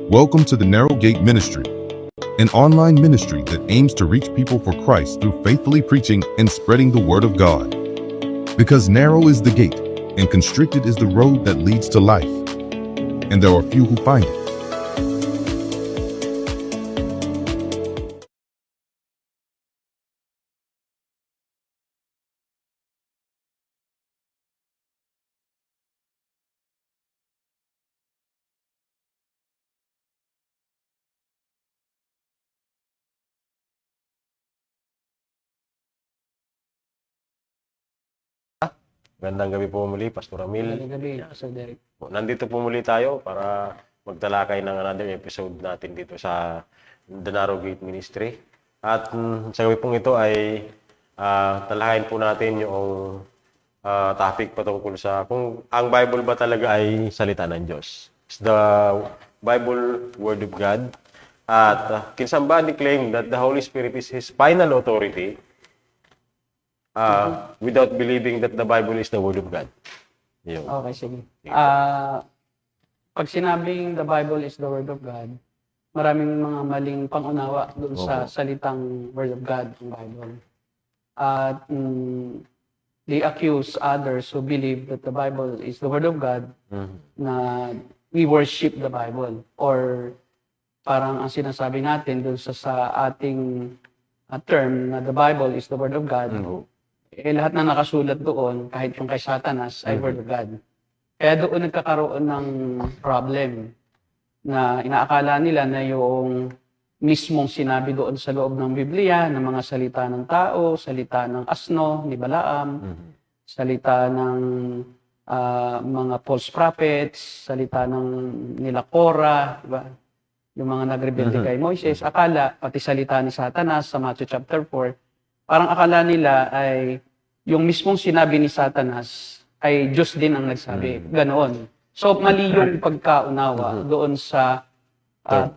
Welcome to the Narrow Gate Ministry, an online ministry that aims to reach people for Christ through faithfully preaching and spreading the Word of God. Because narrow is the gate, and constricted is the road that leads to life, and there are few who find it. Magandang gabi po muli, Pastor Ramil. Magandang gabi, Sir Derek. Nandito po muli tayo para magtalakay ng another episode natin dito sa The Narrow Gate Ministry. At sa gabi pong ito ay talakayin po natin yung topic patungkol sa kung ang Bible ba talaga ay salita ng Diyos. Is the Bible Word of God? At can somebody claim that the Holy Spirit is His final authority without believing that the Bible is the Word of God? Yun. Okay, sige. Pag sinabing the Bible is the Word of God, maraming mga maling pangunawa doon sa salitang Word of God, ng Bible. At they accuse others who believe that the Bible is the Word of God na we worship the Bible. Or parang ang sinasabi natin doon sa ating term na the Bible is the Word of God, lahat na nakasulat doon, kahit yung kay Satanas, ay Word of God. Kaya doon nagkakaroon ng problem na inaakala nila na yung mismong sinabi doon sa loob ng Biblia, ng mga salita ng tao, salita ng asno, ni Balaam, salita ng mga false prophets, salita ng nila Korah, diba? Yung mga nagrebelde kay Moises, akala, pati salita ni Satanas sa Matthew chapter 4, parang akala nila ay yung mismong sinabi ni Satanas ay Diyos din ang nagsabi. Ganoon. So, mali yung pagkaunawa doon sa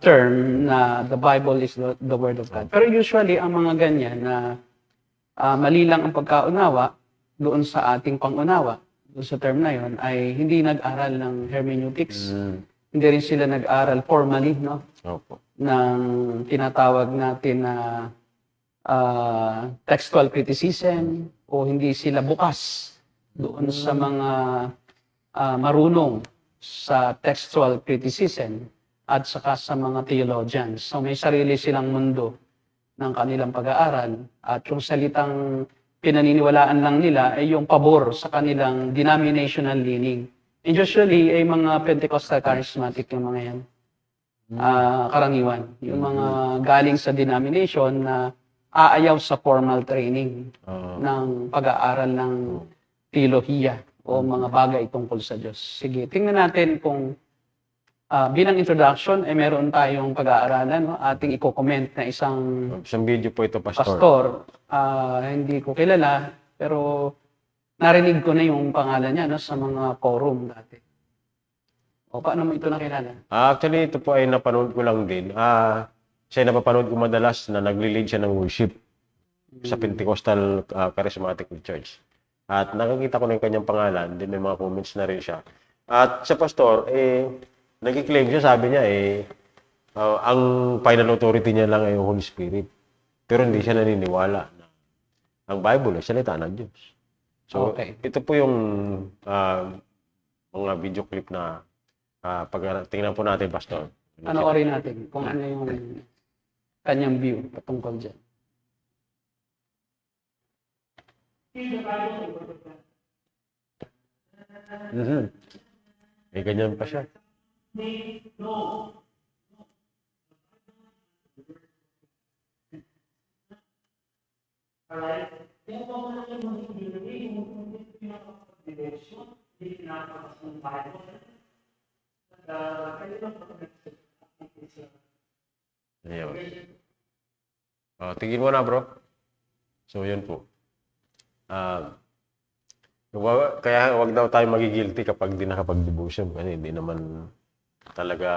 term na the Bible is the Word of God. Pero usually, ang mga ganyan na mali lang ang pagkaunawa doon sa ating pangunawa, doon sa term na yon, ay hindi nag-aral ng hermeneutics. Hindi rin sila nag-aral formally, no? Ng tinatawag natin na textual criticism, o hindi sila bukas doon sa mga marunong sa textual criticism at saka sa mga theologians. So may sarili silang mundo ng kanilang pag-aaral at yung salitang pinaniniwalaan lang nila ay yung pabor sa kanilang denominational leaning. And usually ay mga Pentecostal charismatic yung mga yan. Karaniwan. Yung mga galing sa denomination na aayaw sa formal training ng pag-aaral ng teolohiya o mga bagay tungkol sa Diyos. Sige, tingnan natin kung bilang introduction, meron tayong pag-aaralan, no? Ating i-comment na isang video po ito, pastor. Hindi ko kilala, pero narinig ko na yung pangalan niya, no, sa mga forum dati. O, paano mo ito nakilala? Actually, ito po ay napanood ko lang din. Siya napapanood ko madalas na nagli-lead siya ng worship sa Pentecostal Charismatic Church. At nakikita ko na yung kanyang pangalan, din may mga comments na rin siya. At sa pastor, nag-claim siya, sabi niya, ang final authority niya lang ay yung Holy Spirit. Pero hindi siya naniniwala na ang Bible ay salita ng Diyos. So, ito po yung mga video clip na tingnan po natin, pastor. Panoorin natin kung ano yung kanyang view patungkol dyan. May ganyan pa siya. Ayun. Tingin mo na, bro. So, yun po. Kaya wag daw tayo magigilty kapag di nakapag-devotion. Kasi hindi naman talaga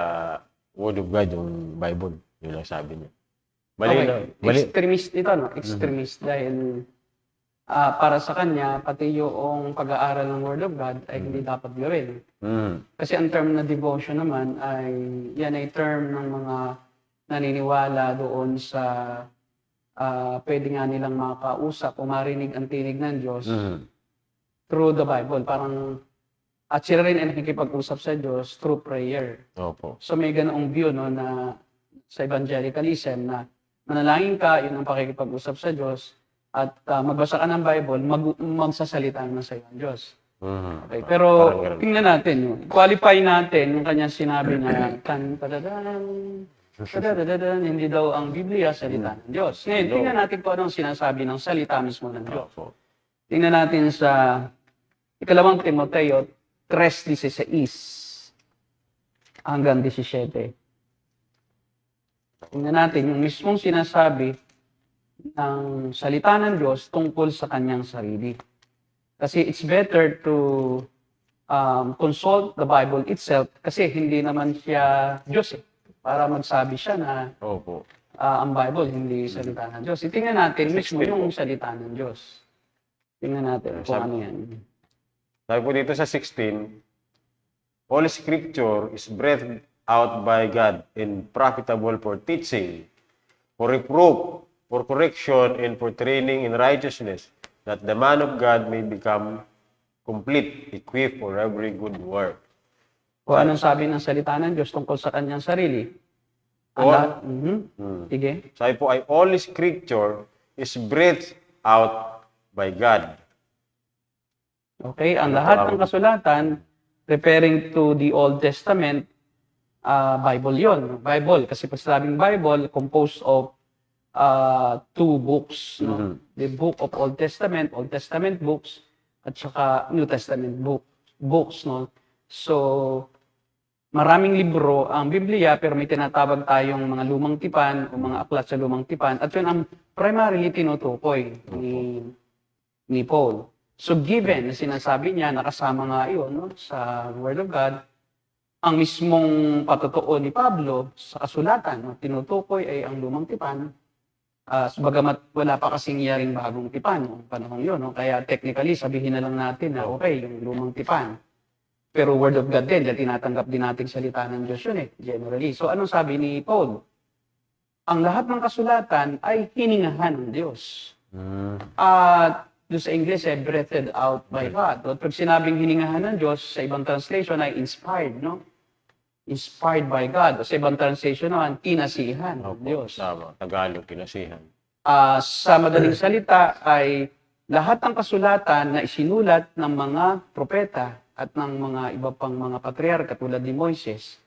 Word of God yung Bible. Yun lang sabi niya. Mali. Extremist ito, no? Extremist dahil para sa kanya, pati yung pag-aaral ng Word of God ay hindi dapat gawin. Kasi ang term na devotion naman ay yan ay term ng mga naniniwala doon sa pwede nga nilang makausap o marinig ang tinig ng Diyos through the Bible. Parang at sila rin ay nakikipag-usap sa Diyos through prayer. Opo. So may ganoong view no, na sa evangelicalism na manalangin ka, yun ang pakikipag-usap sa Diyos, at magbasa ka ng Bible, magsasalita naman sa iyo ang Diyos. Okay. Pero Parang ganun. tingnan natin, no? Qualify natin yung kanyang sinabi na hindi daw ang Biblia salita ng Diyos. Ngayon, tingnan natin kung anong sinasabi ng salita mismo ng Diyos. Opo. Tingnan natin sa ikalawang Timoteo 3:16 hanggang 17. Tingnan natin yung mismong sinasabi ng salita ng Diyos tungkol sa kanyang sarili. Kasi it's better to consult the Bible itself kasi hindi naman siya Diyos eh. Para magsabi siya na Opo. ang Bible hindi salita ng Diyos. Tingnan natin mismo yung salita ng Diyos. Tingnan natin kung ano yan. Sabi po dito sa 16, all scripture is breathed out by God and profitable for teaching, for reproof, for correction, and for training in righteousness, that the man of God may become complete, equipped for every good work. Kung anong sabi ng salita ng Diyos tungkol sa kanyang sarili. Sige. Sabi po ay all scripture is breathed out by God. Okay, ang lahat ng kasulatan referring to the Old Testament, Bible yon. Bible, kasi pag sabing Bible, composed of two books. No? The book of Old Testament books, at saka New Testament books. No? So, maraming libro ang Biblia, pero may tinatawag tayong mga lumang tipan o mga aklat sa lumang tipan. At yun ang primarily tinutukoy ni Paul. So given na sinasabi niya, nakasama nga yun no, sa Word of God, ang mismong patotoo ni Pablo sa kasulatan, no, tinutukoy ay ang lumang tipan, bagamat wala pa kasing yaring bagong tipan noong panahon yun. No? Kaya technically, sabihin na lang natin na okay, yung lumang tipan. Pero Word of God din, dahil tinatanggap din natin salita ng Diyos yun generally. So anong sabi ni Paul? Ang lahat ng kasulatan ay hiningahan ng Diyos. At doon sa English breathed out by God. At pag sinabing hiningahan ng Diyos, sa ibang translation ay inspired, no? Inspired by God. O sa ibang translation naman, kinasihan ng Diyos. Tama. Tagalog, kinasihan. Sa madaling salita ay lahat ng kasulatan na isinulat ng mga propeta at ng mga iba pang mga patriarka tulad ni Moises,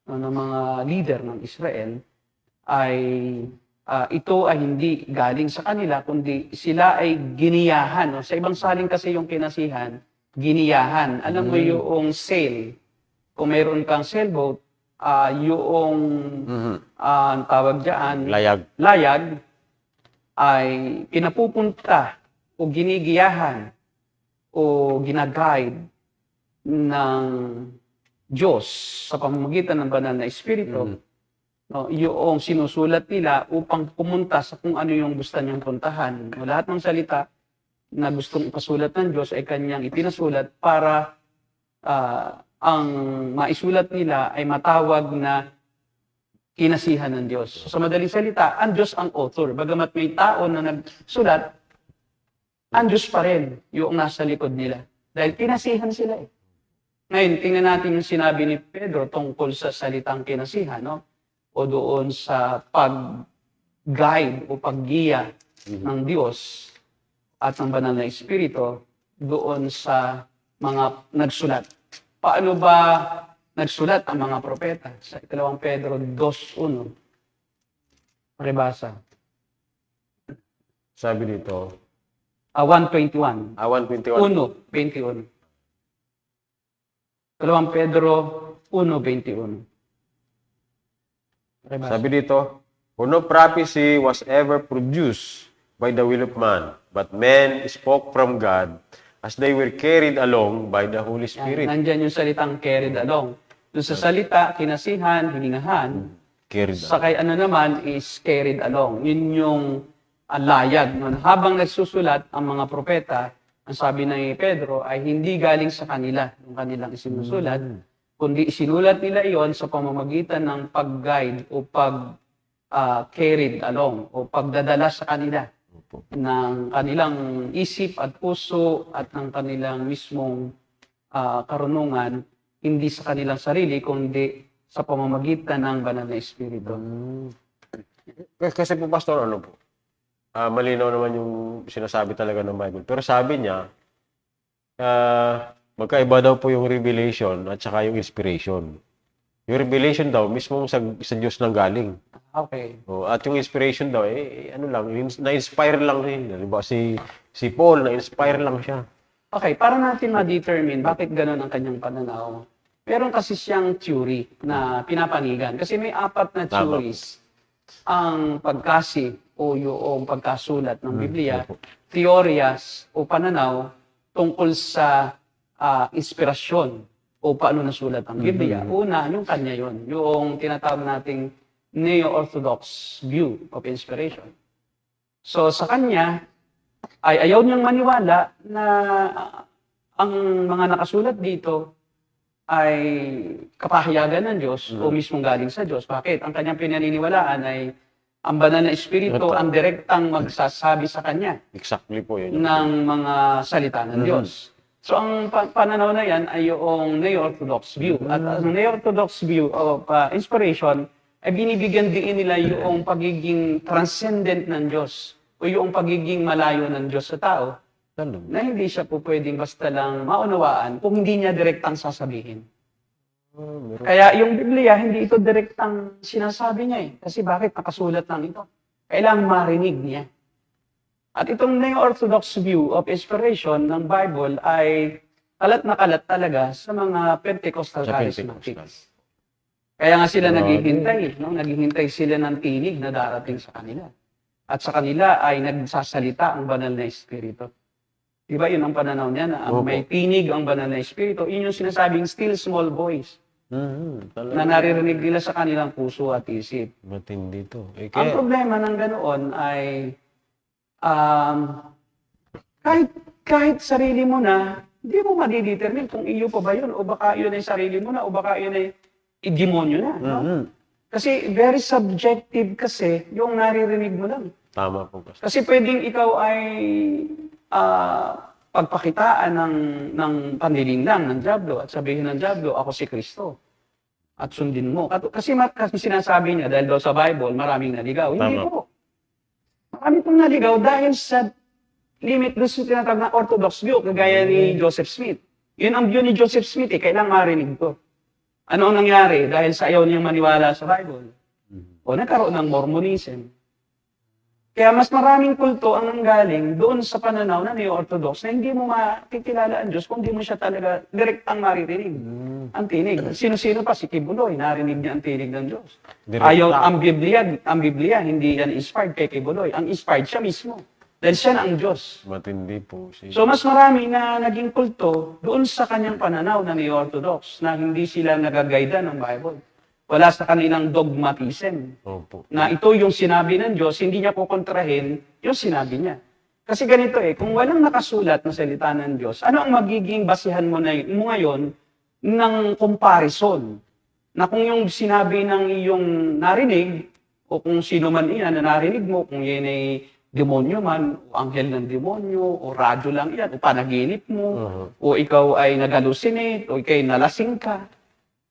no, ng mga leader ng Israel, ay ito ay hindi galing sa kanila, kundi sila ay giniyahan. No? Sa ibang salin kasi yung kinasihan, giniyahan. Alam mo yung sail. Kung mayroon kang sailboat, yung tawag dyan, layag ay pinapupunta o ginigiyahan o ginaguide ng Diyos sa pamamagitan ng banal na Espiritu. No, yung sinusulat nila upang pumunta sa kung ano yung gusto niyang puntahan. No, lahat ng salita na gustong ipasulat ng Diyos ay kanyang ipinasulat para ang maisulat nila ay matawag na kinasihan ng Diyos. So, sa madaling salita, ang Diyos ang author. Bagamat may tao na nagsulat, ang Diyos pa rin yung nasa likod nila. Dahil kinasihan sila eh. Ngayon, tingnan natin yung sinabi ni Pedro tungkol sa salitang kinasihan, no? O doon sa pag-guide o paggiya ng Diyos at ng banal na Espiritu doon sa mga nagsulat. Paano ba nagsulat ang mga propeta? Sa 2 Pedro 2:1. Pakibasa. Sabi dito, 1:21. 1:21. 2 Pedro 1:21. Sabi dito, for no prophecy was ever produced by the will of man, but men spoke from God as they were carried along by the Holy Spirit. Nandyan yung salitang carried along. Doon sa salita, kinasihan, hiningahan. Carried Sa kay ano naman is carried along. Yun yung layag. No? Habang nagsusulat ang mga propeta, ang sabi ni Pedro ay hindi galing sa kanila, yung kanilang isinusulat, kundi isinulat nila iyon sa pamamagitan ng pag-guide o pag-carried along o pagdadala sa kanila ng kanilang isip at puso at ng kanilang mismong karunungan, hindi sa kanilang sarili, kundi sa pamamagitan ng banal na Espiritu. Kasi po, Pastor, ano po? Malinaw naman yung sinasabi talaga ng Bible. Pero sabi niya, magkaiba daw po yung revelation at saka yung inspiration. Yung revelation daw, mismo sa Diyos nang galing. Okay. At yung inspiration daw, ano lang, na-inspire lang siya. Diba? Si Paul, na-inspire lang siya. Okay, para natin ma-determine bakit ganun ang kanyang pananaw. Meron kasi siyang theory na pinapanigan. Kasi may 4 na theories ang pagkasi o yung pagkasulat ng Biblia, teoryas o pananaw tungkol sa inspirasyon o paano nasulat ang Biblia. Una, yung kanya yun. Yung tinatawag nating neo-orthodox view of inspiration. So sa kanya, ay ayaw niyang maniwala na ang mga nakasulat dito ay kapahayagan ng Diyos o mismong galing sa Diyos. Bakit? Ang kanyang pinaniniwalaan ay ang banal na Espiritu ang direktang magsasabi sa kanya Exactly po yun. ng mga salita ng Diyos. So ang pananaw na yan ay yung neo-orthodox view. At ang neo-orthodox view of inspiration ay binibigyan din nila yung pagiging transcendent ng Diyos o yung pagiging malayo ng Diyos sa tao na hindi siya po pwedeng basta lang maunawaan kung hindi niya direktang sasabihin. Kaya yung Biblia, hindi ito direktang sinasabi niya eh. Kasi bakit nakasulat lang ito? Kailangang marinig niya. At itong neo-orthodox view of inspiration ng Bible ay kalat na kalat talaga sa mga Pentecostal charismatics. Kaya nga sila naghihintay, no? Naghihintay sila ng tinig na darating sa kanila. At sa kanila ay nagsasalita ang banal na Espiritu. Diba yun ang pananaw niya na may tinig ang banal na Espiritu. Yun yung sinasabing still small voice na naririnig nila sa kanilang puso at isip. Matindi to. Ang problema ng ganoon ay kahit sarili mo na, hindi mo madidetermine kung iyo pa ba yun o baka yun ay sarili mo na o baka yun ay demonyo na. No? Kasi very subjective kasi yung naririnig mo lang. Tama po. Kasi pwedeng ikaw ay pagpakitaan ng panlilinlang ng Diablo at sabihin ng Diablo, ako si Kristo. At sundin mo. Kasi sinasabi niya, dahil daw sa Bible, maraming naligaw. Hindi po. Marami pong naligaw dahil sa limit doon sa tinatawag na orthodox view, kagaya ni Joseph Smith. Yun ang view ni Joseph Smith, kailangan marinig ko. Ano ang nangyari? Dahil sa ayaw niyang maniwala sa Bible. O nagkaroon ng Mormonism. Kaya mas maraming kulto ang nanggaling doon sa pananaw na neo-orthodox na hindi mo makikilala ang Diyos kung hindi mo siya talaga direktang maririnig. Ang tinig. Sino-sino pa? Si Kibuloy, narinig niya ang tinig ng Diyos. Ayaw, ang Biblia, hindi yan inspired kay Kibuloy. Ang inspired siya mismo. Dahil siya na ang Diyos. Matindi po. So mas marami na naging kulto doon sa kanyang pananaw na neo-orthodox na hindi sila nagagayda ng Bible. Wala sa kanilang dogmatism. Opo. Na ito yung sinabi ng Diyos, hindi niya kukontrahin yung sinabi niya. Kasi ganito kung walang nakasulat na salita ng Diyos, ano ang magiging basihan mo ngayon ng comparison? Na kung yung sinabi ng iyong narinig, o kung sino man iyan na narinig mo, kung yan ay demonyo man, o anghel ng demonyo, o radyo lang yan, o panaginip mo, o ikaw ay nag-hallucinate, o ikaw ay nalasing ka,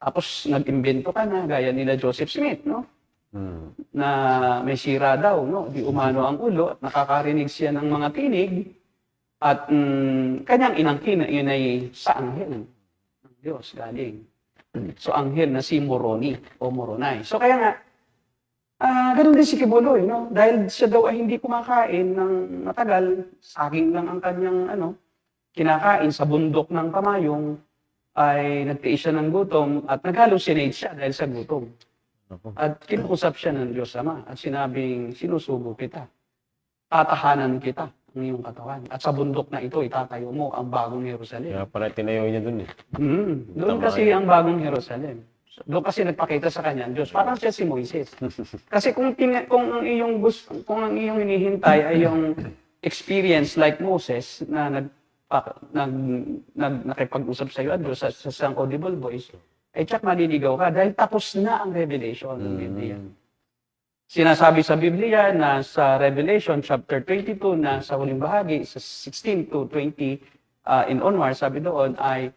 tapos nag-imbento ka na, gaya nila Joseph Smith, no? Na may sira daw, no? Di umano ang ulo at nakakarinig siya ng mga tinig at kanyang inangkin na yun ay sa anghel ng Diyos galing. So anghel na si Moroni o Moronay. So kaya nga, ganun din si Kibuloy, no? Dahil siya daw ay hindi kumakain ng matagal, saging lang ang kanyang kinakain sa bundok ng Kamayong, ay nagtiis siya ng gutom at nag-hallucinate siya dahil sa gutom. At kinukusap siya ng Diyos Ama at sinabing, sinusugo kita. Tatahanan kita ang iyong katawan. At sa bundok na ito, itatayo mo ang bagong Jerusalem. Kaya pala tinayo niya dun eh. Doon kasi ang bagong Jerusalem. Doon kasi nagpakita sa kanya ang Diyos. Parang siya si Moises. Kasi kung ang iyong kung ang iyong hinihintay ay yung experience like Moses na nakipag-usap sa iyo ang Diyos sa isang audible voice, ay tsak maliligaw ka dahil tapos na ang revelation ng Biblia. Sinasabi sa Biblia na sa Revelation chapter 22 na sa huling bahagi, sa 16 to 20 in onward, sabi doon ay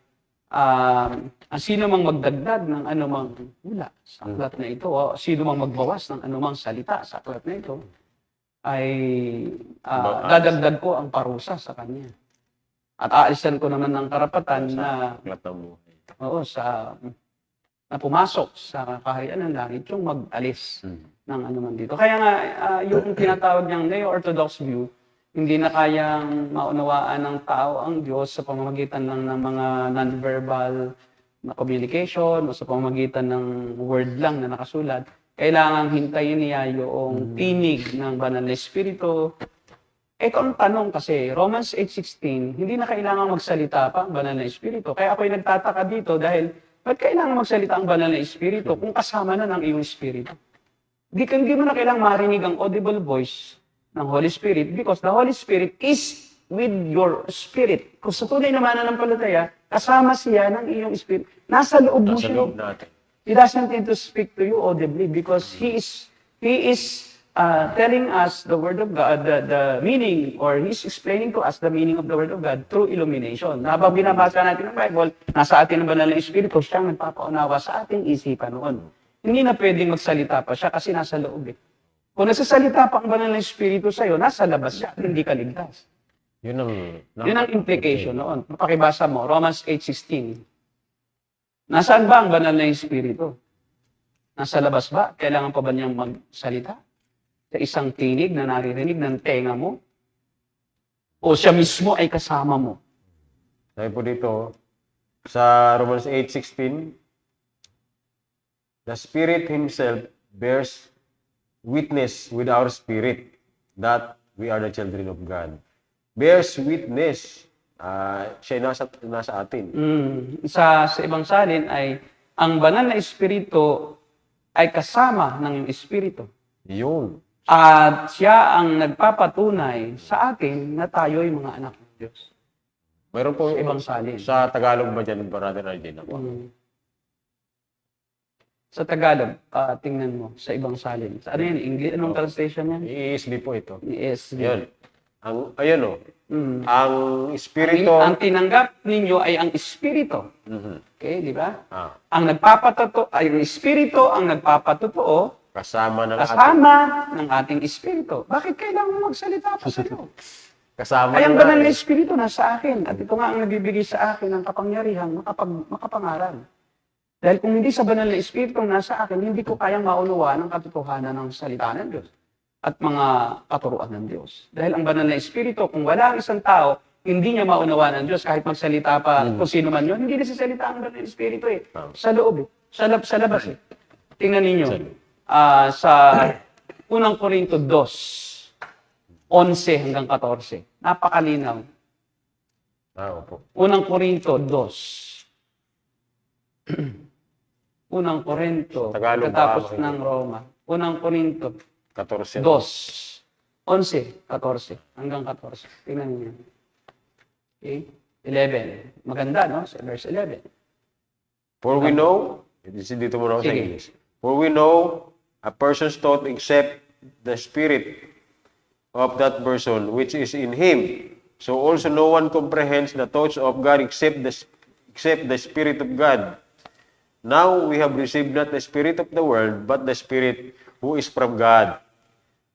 ang sino mang magdagdag ng anumang hula sa aklat na ito, o sino mang magbawas ng anumang salita sa aklat na ito, ay dadagdag ko ang parusa sa kanya. At aalisan ko naman ng karapatan na Aklat ng buhay. na pumasok sa kaharian ng langit yung mag-alis ng anuman dito. Kaya nga, yung tinatawag niyang neo-orthodox view, hindi na kayang maunawaan ng tao ang Diyos sa pamamagitan lang ng mga non-verbal na communication o sa pamamagitan ng word lang na nakasulat. Kailangan hintayin niya yung tinig ng banal na Espiritu. Ito ang tanong kasi, Romans 8:16, hindi na kailangan magsalita pa ang banal na Espiritu. Kaya ako'y nagtataka dito dahil, ba't kailangan magsalita ang banal na Espiritu kung kasama na ng iyong Espiritu? Hindi mo na kailangang marinig ang audible voice ng Holy Spirit because the Holy Spirit is with your spirit. Kung sa tunay na mananampalataya, kasama siya ng iyong spirit. Nasa loob mo Nasa siya. loob natin. He doesn't need to speak to you audibly because He is telling us the Word of God, the meaning, or He's explaining to us the meaning of the Word of God through illumination. Habang binabasa natin ang Bible, nasa atin ang banal na Espiritu, siyang nagpapaunawa sa ating isipan noon. Hindi na pwedeng magsalita pa siya kasi nasa loob eh. Kung nagsasalita pa ang banal na Espiritu sa'yo, nasa labas siya, hindi ka ligtas. Yun Yun ang implication noon. Pakibasa mo, Romans 8:16. Nasaan ba ang banal na Espiritu? Nasa labas ba? Kailangan pa ba niyang magsalita? Sa isang tinig na naririnig ng tenga mo? O siya mismo ay kasama mo? Sabi po dito, sa Romans 8:16, the Spirit Himself bears witness with our spirit that we are the children of God. Bears witness. Siya nasa atin. Sa ibang salin ay, ang banal na Espiritu ay kasama ng iyong Espiritu. Yun. At siya ang nagpapatunay sa atin na tayo'y mga anak ng Diyos. Mayroon po Sa ibang salin. Sa Tagalog ba dyan, Brother Arjun? Sa Tagalog, tingnan mo, sa ibang salin. Ano yan? English? Anong translation yan? ESV po ito. ESV. Yun. Ayun o. Ang Espiritu. Ang tinanggap ninyo ay ang Espiritu. Okay, di ba? Ang nagpapatotoo, ay ang Espiritu ang nagpapatotoo Kasama ng ating Espiritu. Bakit kailangan magsalita pa sa iyo? Kasama Ay, ang ng banal na Espiritu nasa akin. At ito nga ang nagbibigay sa akin ng kapangyarihan makapangaral. Dahil kung hindi sa banal na Espiritu nasa akin, hindi ko kayang maunawaan ang katotohanan ng salita ng Diyos at mga katuruan ng Diyos. Dahil ang banal na Espiritu, kung wala ang isang tao, hindi niya maunawaan ng Diyos kahit magsalita pa kung sino man yun, hindi nagsasalita ang banal na Espiritu eh. Sa loob eh. Sa labas eh. Tingnan ninyo. Sa 1 Corinto 2, 11 hanggang 14. Napakalinaw. Opo. 1 Corinto 2. 1 Corinto, Tagalog katapos ba? ng Roma. 1 Corinto 14. 2. 11, 14, hanggang 14. Tingnan niyo. Okay? 11. Maganda, no? Sa verse 11. For we know, dito mo na sa Sige. English. For we know a person's thought except the spirit of that person which is in him. So also no one comprehends the thoughts of God except the Spirit of God. Now we have received not the spirit of the world, but the Spirit who is from God,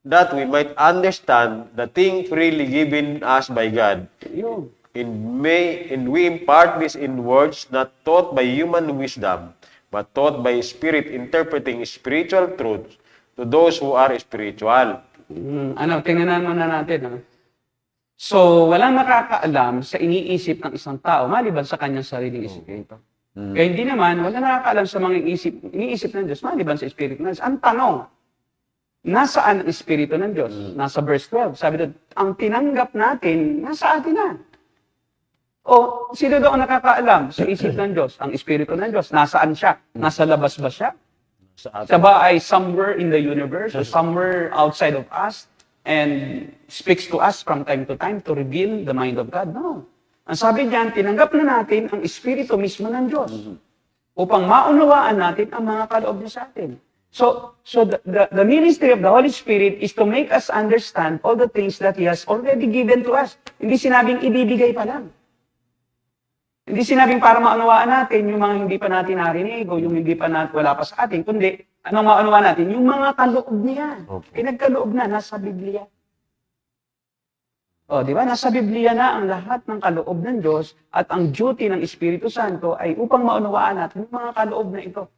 that we might understand the thing freely given us by God. Yun. And we impart this in words not taught by human wisdom, but taught by Spirit, interpreting spiritual truths to those who are spiritual. Tingnan muna natin. Ha? So, walang nakakaalam sa iniisip ng isang tao maliban sa kanyang sariling espiritu. Kaya hindi naman, wala nakakaalam sa mga iniisip ng Diyos maliban sa espiritu ng Diyos. Ang tanong, nasaan ang espiritu ng Diyos? Nasa verse 12. Sabi doon, ang tinanggap natin, nasa atin na. O, sino daw ang nakakaalam sa isip ng Diyos? Ang Espiritu ng Diyos. Nasaan siya? Nasa labas ba siya? Sa atin. Siya ba ay somewhere in the universe or somewhere outside of us and speaks to us from time to time to reveal the mind of God? No. Ang sabi diyan, tinanggap na natin ang Espiritu mismo ng Diyos upang maunawaan natin ang mga kaloob niya sa atin. So the ministry of the Holy Spirit is to make us understand all the things that He has already given to us. Hindi sinabing ibibigay pa lang. Hindi sinabing para maunawaan natin yung mga hindi pa natin narinig o yung hindi pa wala pa sa atin, kundi anong maunawaan natin? Yung mga kaloob niya. Okay. Pinagkaloob na, nasa Biblia. O, di ba? Nasa Biblia na ang lahat ng kaloob ng Diyos at ang duty ng Espiritu Santo ay upang maunawaan natin yung mga kaloob na ito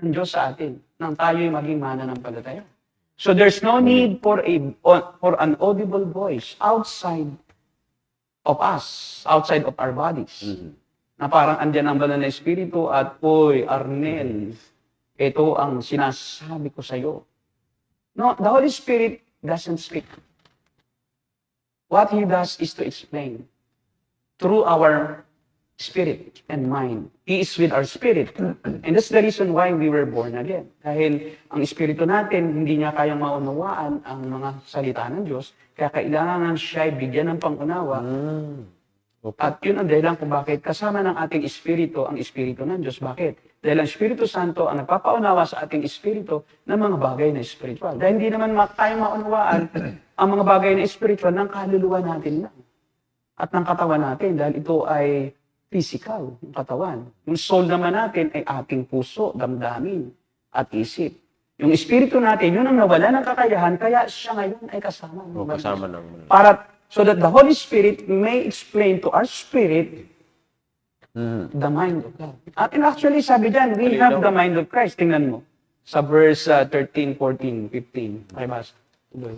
ng Diyos sa atin nang tayo'y maging mananampalataya. So there's no need for an audible voice outside of us, outside of our bodies. Na parang andyan ang banal na Espiritu at, "Uy, Arnel, ito ang sinasabi ko sa iyo." No, the Holy Spirit doesn't speak. What He does is to explain through our spirit and mind. He is with our spirit. And that's the reason why we were born again. Dahil ang Espiritu natin, hindi niya kayang maunawaan ang mga salita ng Diyos, kaya kailangan siya bigyan ng pangunawa. Okay. At yun ang dahilan kung bakit kasama ng ating Espiritu ang Espiritu ng Diyos. Bakit? Dahil ang Espiritu Santo ang nagpapaunawa sa ating Espiritu ng mga bagay na spiritual. Dahil hindi naman kayang maunawaan ang mga bagay na spiritual ng kaluluwa natin lang. At ng katawan natin. Dahil ito ay physical, yung katawan. Yung soul naman natin ay ating puso, damdamin, at isip. Yung Espiritu natin, yun ang nawala ng kakayahan, kaya siya ngayon ay kasama. O, kasama ng... So that the Holy Spirit may explain to our spirit the mind of God. At actually, sabi dyan, we have the mind of Christ. Tingnan mo. Sa verse 13, 14, 15. Okay, basta. Tuloy.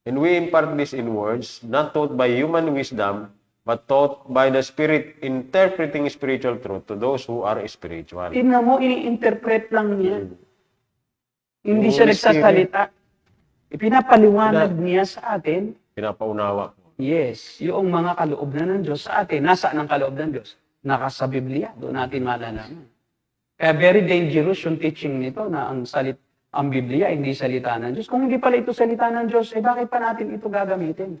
And we impart this in words, not taught by human wisdom, but taught by the Spirit, interpreting spiritual truth to those who are spiritual. Tingnan mo, ini-interpret lang niya. Hindi Yung siya Holy nagsasalita. Ipinapaliwanag niya sa atin. Pinapaunawa. Yes, yung mga kaloob na ng Diyos sa atin. Nasaan ang kaloob ng Diyos? Naka sa Biblia. Doon natin malalaman. Kaya very dangerous yung teaching nito na ang Biblia hindi salita ng Diyos. Kung hindi pala ito salita ng Diyos, eh bakit pa natin ito gagamitin?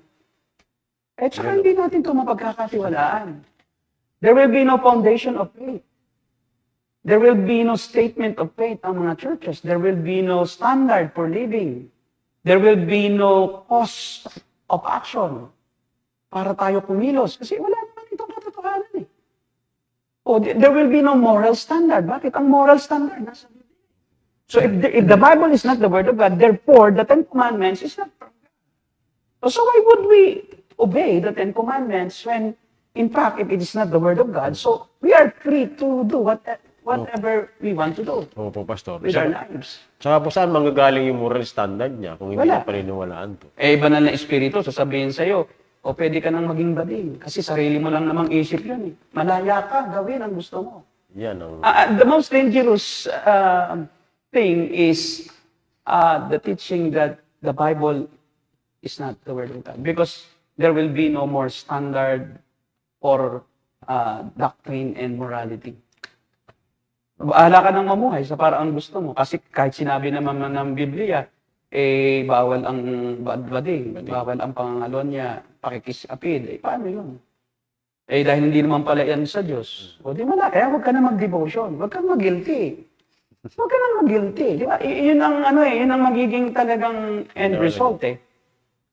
Eh tsaka hindi natin ito mapagkakatiwalaan. There will be no foundation of faith. There will be no statement of faith ang mga churches. There will be no standard for living. There will be no cost of action para tayo kumilos. Kasi wala naman itong katotohanan eh. O, there will be no moral standard. Bakit? Ang moral standard nasa Biblia. So if the Bible is not the Word of God, therefore, the Ten Commandments is not from God. So why would we obey the Ten Commandments when, in fact, if it is not the Word of God, so we are free to do whatever we want to do Opo, Pastor. with our lives. Tsaka po saan manggagaling yung moral standard niya kung hindi Wala. niya paniniwalaan to? Eh, banal na espiritu, sasabihin sa'yo, o pwede ka nang maging bading. Kasi sarili mo lang namang isip yun eh. Malaya ka, gawin ang gusto mo. Yan ang... The most dangerous thing is the teaching that the Bible is not the Word of God. Because there will be no more standard or doctrine and morality. Bahala ka nang mamuhay sa paraang gusto mo. Kasi kahit sinabi naman ng Biblia, eh, bawal ang badbading, bawal ang pangangalonya, pakikisapid. Eh, paano yun? Eh, dahil hindi naman pala yan sa Diyos. O, di wala. Kaya huwag ka na mag-devotion. Huwag kang mag-guilty. Huwag ka na mag-guilty. Di ba? Yun ang, yun ang magiging talagang end result eh.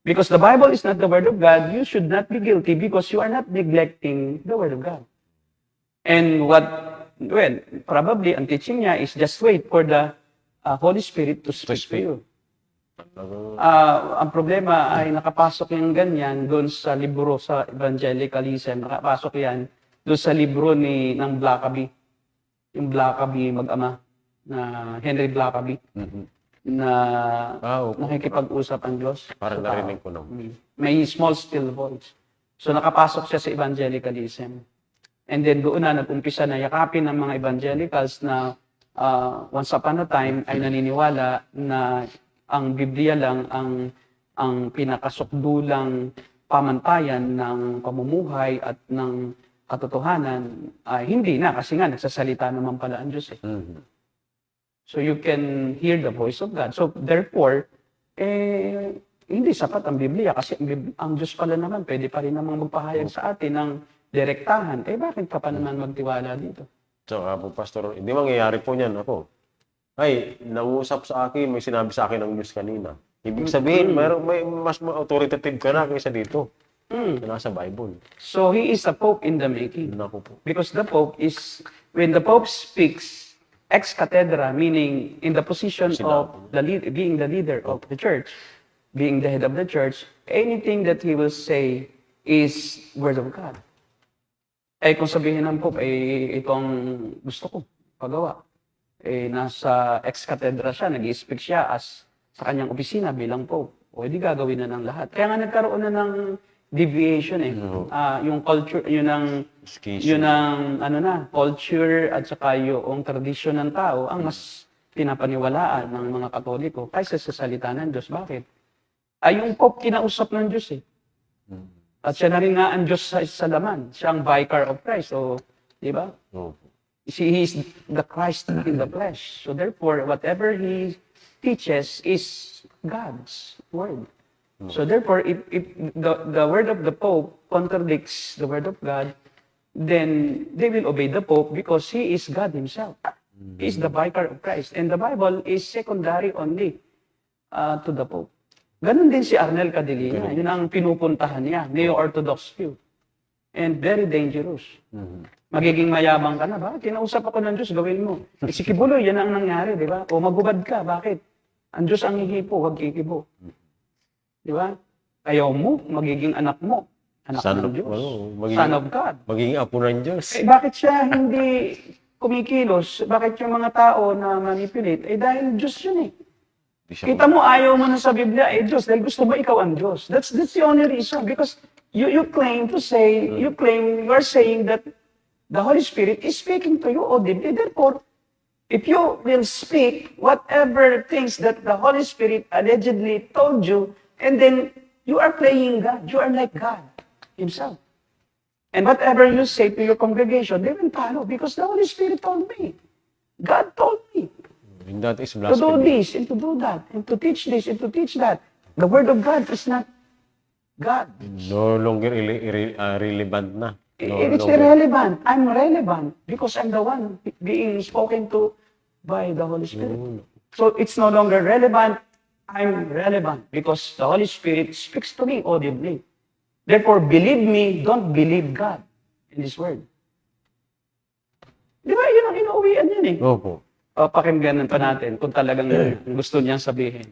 Because the Bible is not the Word of God, you should not be guilty because you are not neglecting the Word of God. And probably ang teaching niya is just wait for the Holy Spirit to speak to you. Ang problema ay nakapasok yung ganyan doon sa libro sa evangelicalism. Nakapasok yan doon sa libro ng Blackaby. Yung Blackaby mag-ama na Henry Blackaby. Na nakikipag-usap ang Diyos. Parang narinig ko naman. May small still voice. So nakapasok siya sa evangelicalism. And then doon na nag-umpisa na yakapin ng mga evangelicals na once upon a time ay naniniwala na ang Biblia lang ang pinakasukdulang pamantayan ng pamumuhay at ng katotohanan, ay hindi na kasi nga nagsasalita naman pala ang Diyos eh. Mhm. So you can hear the voice of God. So therefore, hindi sapat ang Biblia kasi ang Diyos pala naman pwede pa rin namang magpahayag sa atin ng direktahan. Bakit ka pa naman magtiwala dito? So, po, Pastor, hindi mangyayari po niyan ako. Ay, nangusap sa akin, may sinabi sa akin ng Diyos kanina. Ibig sabihin, may mas authoritative ka na kaysa dito. Na nasa Bible. So he is a Pope in the making. Naku po. Because the Pope is, when the Pope speaks ex cathedra, meaning in the position of being the leader of the church, being the head of the church, anything that he will say is word of God. Kung sabihin ng Pope, itong gusto ko, pagawa. Nasa ex cathedra siya, nag-i-speak siya as sa kanyang opisina bilang Pope. O di gagawin na ng lahat. Kaya nga nagkaroon na ng deviation yung culture, yun ang culture at saka yung tradisyon ng tao ang mas pinapaniwalaan ng mga Katoliko kaysa sa salita ng Diyos. Bakit? Yung Pope kinausap ng Diyos eh. At siya na rin nga ang Diyos sa laman. Siya ang vicar of Christ. So, di ba? He is the Christ in the flesh. So therefore, whatever he teaches is God's word. So therefore, if the word of the Pope contradicts the word of God, then they will obey the Pope because he is God himself. He is the vicar of Christ. And the Bible is secondary only to the Pope. Ganon din si Arnel Cadillina. Yun ang pinupuntahan niya, neo-orthodox view. And very dangerous. Magiging mayabang ka na ba? Kinausap ako ng Diyos, gawin mo. Si Kibuloy, yan ang nangyari, di ba? O magubad ka, bakit? Ang Diyos ang hihipo, huwag kikibo. Di ba? Ayaw mo, magiging anak mo. Anak ng Diyos. Son of God. Magiging apo ng Diyos. Bakit siya hindi kumikilos? Bakit yung mga tao na manipulate? Dahil Diyos yun eh. Kita mo, ayaw mo na sa Biblia, Diyos, dahil gusto mo ikaw ang Diyos. That's the only reason. Because you claim to say, you are saying that the Holy Spirit is speaking to you audibly. Therefore, if you will speak whatever things that the Holy Spirit allegedly told you, and then you are playing God. You are like God himself. And whatever you say to your congregation, they will follow because the Holy Spirit told me. God told me. And that is To do blasphemy. this and to do that and to teach this and to teach that. The Word of God is not God. No longer relevant na. It's irrelevant. I'm relevant because I'm the one being spoken to by the Holy Spirit. So it's no longer relevant. I'm relevant because the Holy Spirit speaks to me audibly. Therefore, believe me, don't believe God in His Word. Di ba, yun ang inuuwian yan eh. Opo. Pakinggan pa natin kung talagang gusto niyang sabihin.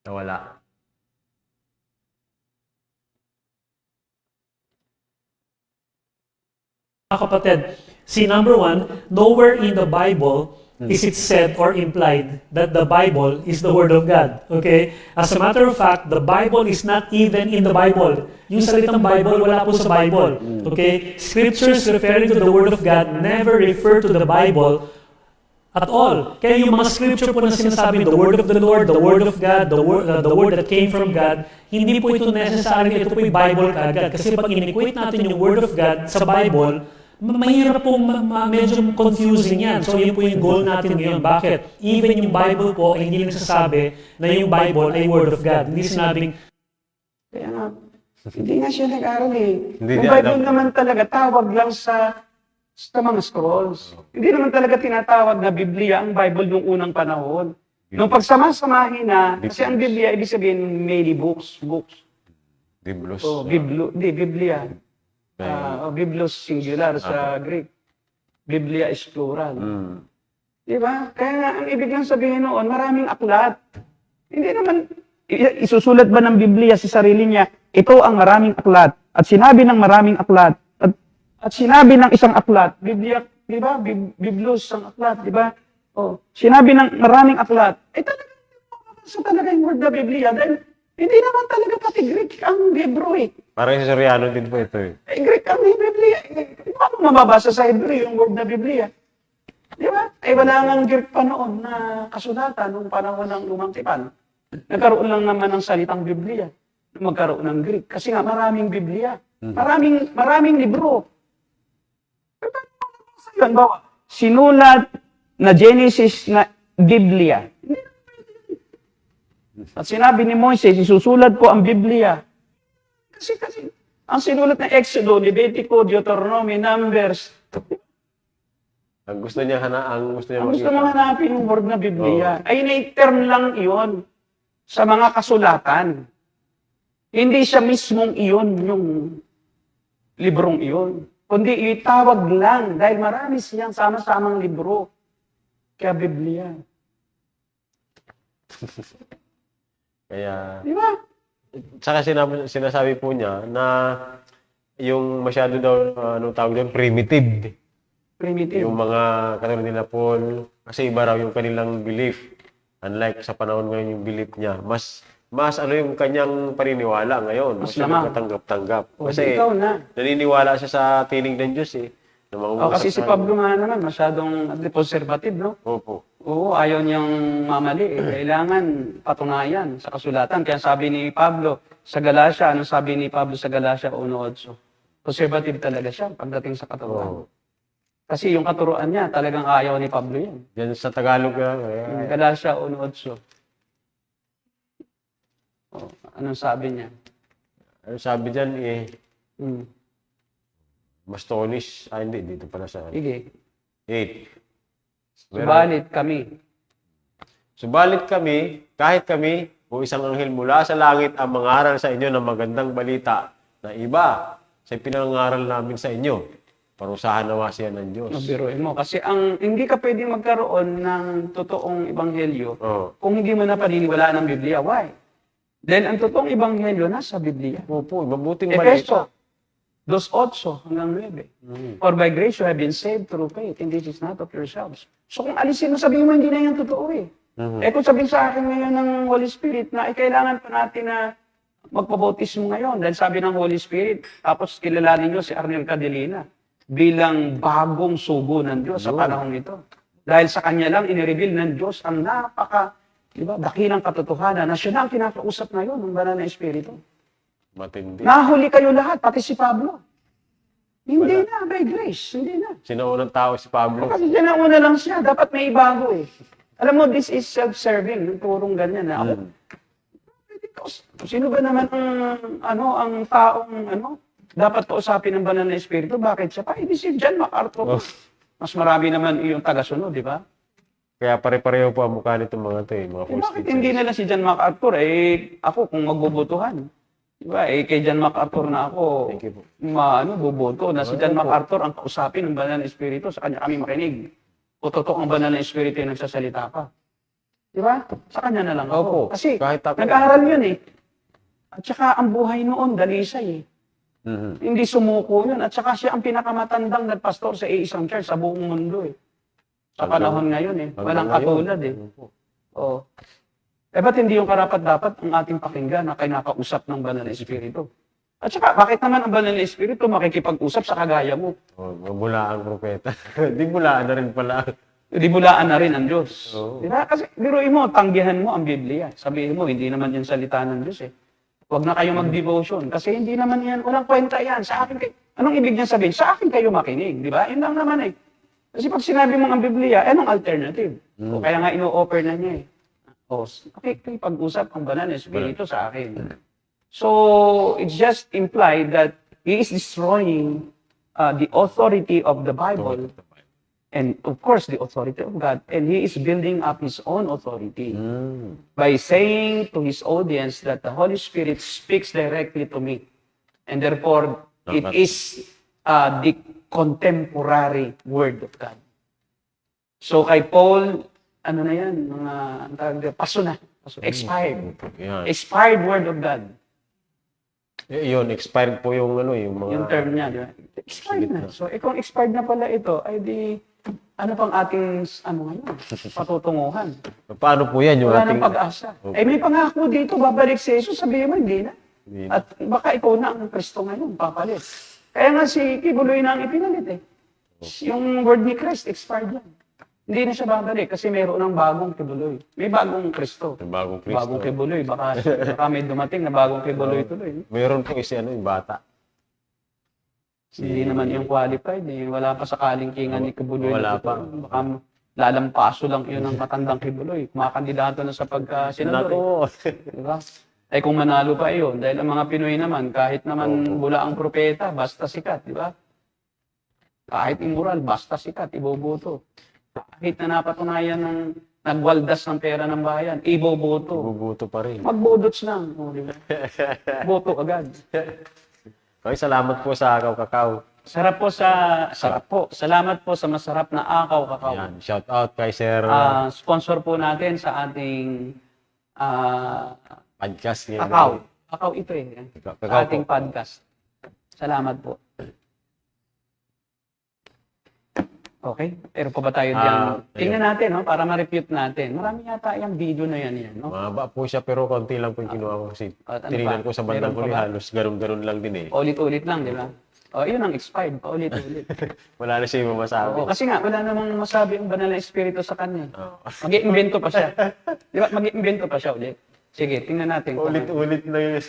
Nawala. Kapatid, see, number one, nowhere in the Bible is it said or implied that the Bible is the Word of God. Okay? As a matter of fact, the Bible is not even in the Bible. Yung salitang Bible, wala po sa Bible. Okay? Scriptures referring to the Word of God never refer to the Bible at all. Kaya yung mga scripture po na sinasabi, the Word of the Lord, the Word of God, the word that came from God, hindi po ito necessarily, ito po yung Bible kaagad. Kasi pag in-equate natin yung Word of God sa Bible, mahirap po, medyo confusing yan. So, yun po yung goal natin ngayon. Bakit? Even yung Bible po ay hindi nagsasabi na yung Bible ay Word of God. Hindi sinabing, Kaya nga, hindi nga siya nag-aral eh. Hindi Yung niya Bible alam. naman talaga, tawag lang sa mga scrolls. Hindi naman talaga tinatawag na Biblia ang Bible nung unang panahon. Nung pagsama-samahin na, kasi ang Biblia, ibig sabihin, many books. Biblos. So, Biblia. Biblos singular sa Greek. Biblia is plural. Di ba? Kaya nga, ang ibig lang sabihin noon, maraming aklat. Hindi naman, isusulat ba ng Biblia sa sarili niya, ito ang maraming aklat. At sinabi ng maraming aklat. At sinabi ng isang aklat, Biblia, di ba? Biblos ang aklat, di ba? Sinabi ng maraming aklat. Talaga yung word na Biblia. Dahil Hindi naman talaga pati Greek ang Hebrew eh. Parang sa Soriano din po ito eh. Greek ang Biblia. Paano mababasa sa Hebrew yung word na Biblia? Di ba? Wala nga Greek pa noon na kasulatan nung panahon ng Lumang Tipan. Nagkaroon lang naman ng salitang Biblia. Magkaroon ng Greek. Kasi nga maraming Biblia. Maraming libro. Bawa, sinulat na Genesis na Biblia. At sinabi ni Moises, isusulat ko ang Biblia. Kasi, ang sinulat na Exodo, Levitico, Deuteronomy, Numbers, Ang gusto niya ang gusto mong hanapin yung word na Biblia, ay na-term lang iyon sa mga kasulatan. Hindi siya mismong iyon, yung librong iyon. Kundi itawag lang dahil marami siyang sama-samang libro. Kaya Biblia. Kaya, Di ba? saka sinasabi po niya na yung masyado daw, anong tawag doon, primitive. Primitive. Yung mga katulad nila Paul, kasi iba raw yung kanilang belief. Unlike sa panahon ngayon yung belief niya. Mas ano yung kanyang paniniwala ngayon. Mas Mas lamang. katanggap-tanggap. O, Kasi ikaw na. naniniwala siya sa tinig ng Diyos eh. Na Kasi si Pablo nga naman, masyadong conservative, no? Opo. Oo, ayaw niyang mamali. Kailangan patunayan sa kasulatan. Kaya sabi ni Pablo sa Galatia, ano sabi ni Pablo sa Galatia 1:8? Conservative talaga siya pagdating sa katuruan. Oo. Kasi yung katuruan niya, talagang ayaw ni Pablo yan. Yan sa Tagalog. Yung Galatia 1:8. Oh, anong sabi niya? Ano sabi dyan eh, Hmm. Mastonis. Hindi, dito pala sa Sige. 8. Subalit kami, Kami, kahit kami, o isang anghel mula sa langit ang mangaral sa inyo ng magandang balita na iba sa pinangaral namin sa inyo. Parusahan nawa siya ng Diyos. biruin mo. Kasi hindi ka pwedeng magkaroon ng totoong ebanghelyo Oo. kung hindi mo na paniniwalaan ng Biblia. Why? Dahil ang totoong ebanghelyo nasa Biblia. Opo, mabuting Efeso balita. 2:8 hanggang 9. For by grace you have been saved through faith, and this is not of yourselves. So kung alisin mo, sabihin mo, hindi na yan totoo eh. Kung sabihin sa akin ngayon ng Holy Spirit na kailangan pa natin na magpabautismo ngayon. Dahil sabi ng Holy Spirit, tapos kilalanin nyo si Arnel Cadelina bilang bagong sugo ng Diyos sa panahon ito. Dahil sa kanya lang inireveal ng Diyos ang dakilang katotohanan na siya na ang kinakausap ngayon ng banal na Espiritu. Matindi. Nahuli kayo lahat, pati si Pablo. Hindi na, by grace. Hindi na. Sinaunang tao si Pablo. Kasi sinauna lang siya. Dapat may bago eh. Alam mo, this is self-serving. Yung turong ganyan na ako. Sino ba naman ang taong dapat kausapin ng banal na Espiritu? Bakit siya pa? Hindi si John MacArthur. Mas marami naman yung tagasunod, di ba? Kaya pare-pareho po ang mukha nitong mga ito eh, mga false Bakit teachers. hindi nila si John MacArthur? Ako kung magbubutuhan. Diba? Kay John MacArthur na ako, Thank you po. buboto na si John MacArthur ang kausapin ng banal na Espiritu, sa kanya kami makinig. O totoo ang banal na Espiritu yung nagsasalita pa. Diba? Sa kanya na lang ako. Opo. Kasi Kahit ako. nag-aaral yun eh. At saka ang buhay noon, dalisay eh. Hindi sumuko yun. At saka siya ang pinakamatandang nagpastor sa isang church sa buong mundo eh. Sa panahon ngayon eh. Walang katulad eh. Oh. Ba't hindi yung karapat-dapat ang ating pakinggan na kinakausap ng banal na Espiritu? At saka, bakit naman ang banal na Espiritu makikipag-usap sa kagaya mo? Mabulaan propeta. Di bulaan na rin pala. Di bulaan na rin ang Diyos. Oo. Diba? Kasi biruin mo, tanggihan mo ang Biblia. Sabihin mo, hindi naman yan salita ng Diyos eh. Huwag na kayo mag-devotion. Kasi hindi naman yan, walang kwenta yan. Sa akin anong ibig niya sabihin? Sa akin kayo makinig. Di ba? Yun lang naman eh. Kasi pag sinabi mo ang Biblia, anong alternative? O kaya nga ino-offer na niya eh. Okay, pag-usap ang banal na Espiritu sa akin. So, it's just implied that he is destroying the authority of the Bible and, of course, the authority of God. And he is building up his own authority by saying to his audience that the Holy Spirit speaks directly to me. And therefore, it is the contemporary Word of God. So, kay Paul, ano na yan, paso na. Expired. Yan. Expired Word of God. Yun, expired po yung mga... Yung term niya, di ba? Expired na. So, kung expired na pala ito, ay di, Ano pang ating, ngayon, patutunguhan? Paano po yan yung Wala ating... nang pag-asa. May pangako dito, babalik si Jesus, sabihin mo, hindi na. Hindi na. At baka ikaw na ang Kristo ngayon, papalit. Kaya nga si Kibuloy na ang ipinalit eh. Yung word ni Christ, expired yan. Hindi na siya babalik kasi mayroon ng bagong Kibuloy. May bagong Kristo. Yung bagong Kristo. Bagong Kibuloy. Baka may dumating na bagong Kibuloy tuloy. Mayroon po yung bata. Hindi naman yung qualified eh. Wala pa sa kalingkingan ni Kibuloy. Wala na ito. pa. Baka lalampaso lang yun ng matandang Kibuloy. Kumakandidato na sa pagka-senador. Nato. Diba? Eh kung manalo pa yun, dahil ang mga Pinoy naman, kahit naman bula ang propeta, basta sikat, di ba? Kahit immoral, basta sikat, iboboto. Kahit na napatunayan ng nagwaldas ng pera ng bayan, iboboto. Bubuto pa rin. Magbodots lang. O, di ba? Boto agad. Okay, salamat po sa Akaw-Kakao. Sarap po. Salamat po sa masarap na akaw kakao. Yan, shout out kay Sir Sponsor po natin sa ating podcast. kakao. Kakao ito eh. Kakao Sa ating po. podcast. Salamat po. Okay? Pero pa ba tayo diyan? Tingnan natin, no? Para ma-refute natin. Marami yata yung video na yan, no? Mahaba po siya pero konti lang po yung kinuha ko kasi At ano tinignan pa? ko sa bandang Meron pa huli ba? halos ganun-ganun lang din eh. Ulit-ulit lang, di ba? O, yun ang expired. Paulit-ulit. Wala na siya yung masabi. Oo, kasi nga, wala namang masabi ang banal na espiritu sa kanya. Oo. Mag-iimbento pa siya. Di ba? Mag-iimbento pa siya ulit. Sige, tingnan natin. kung ano. Ulit-ulit na yun.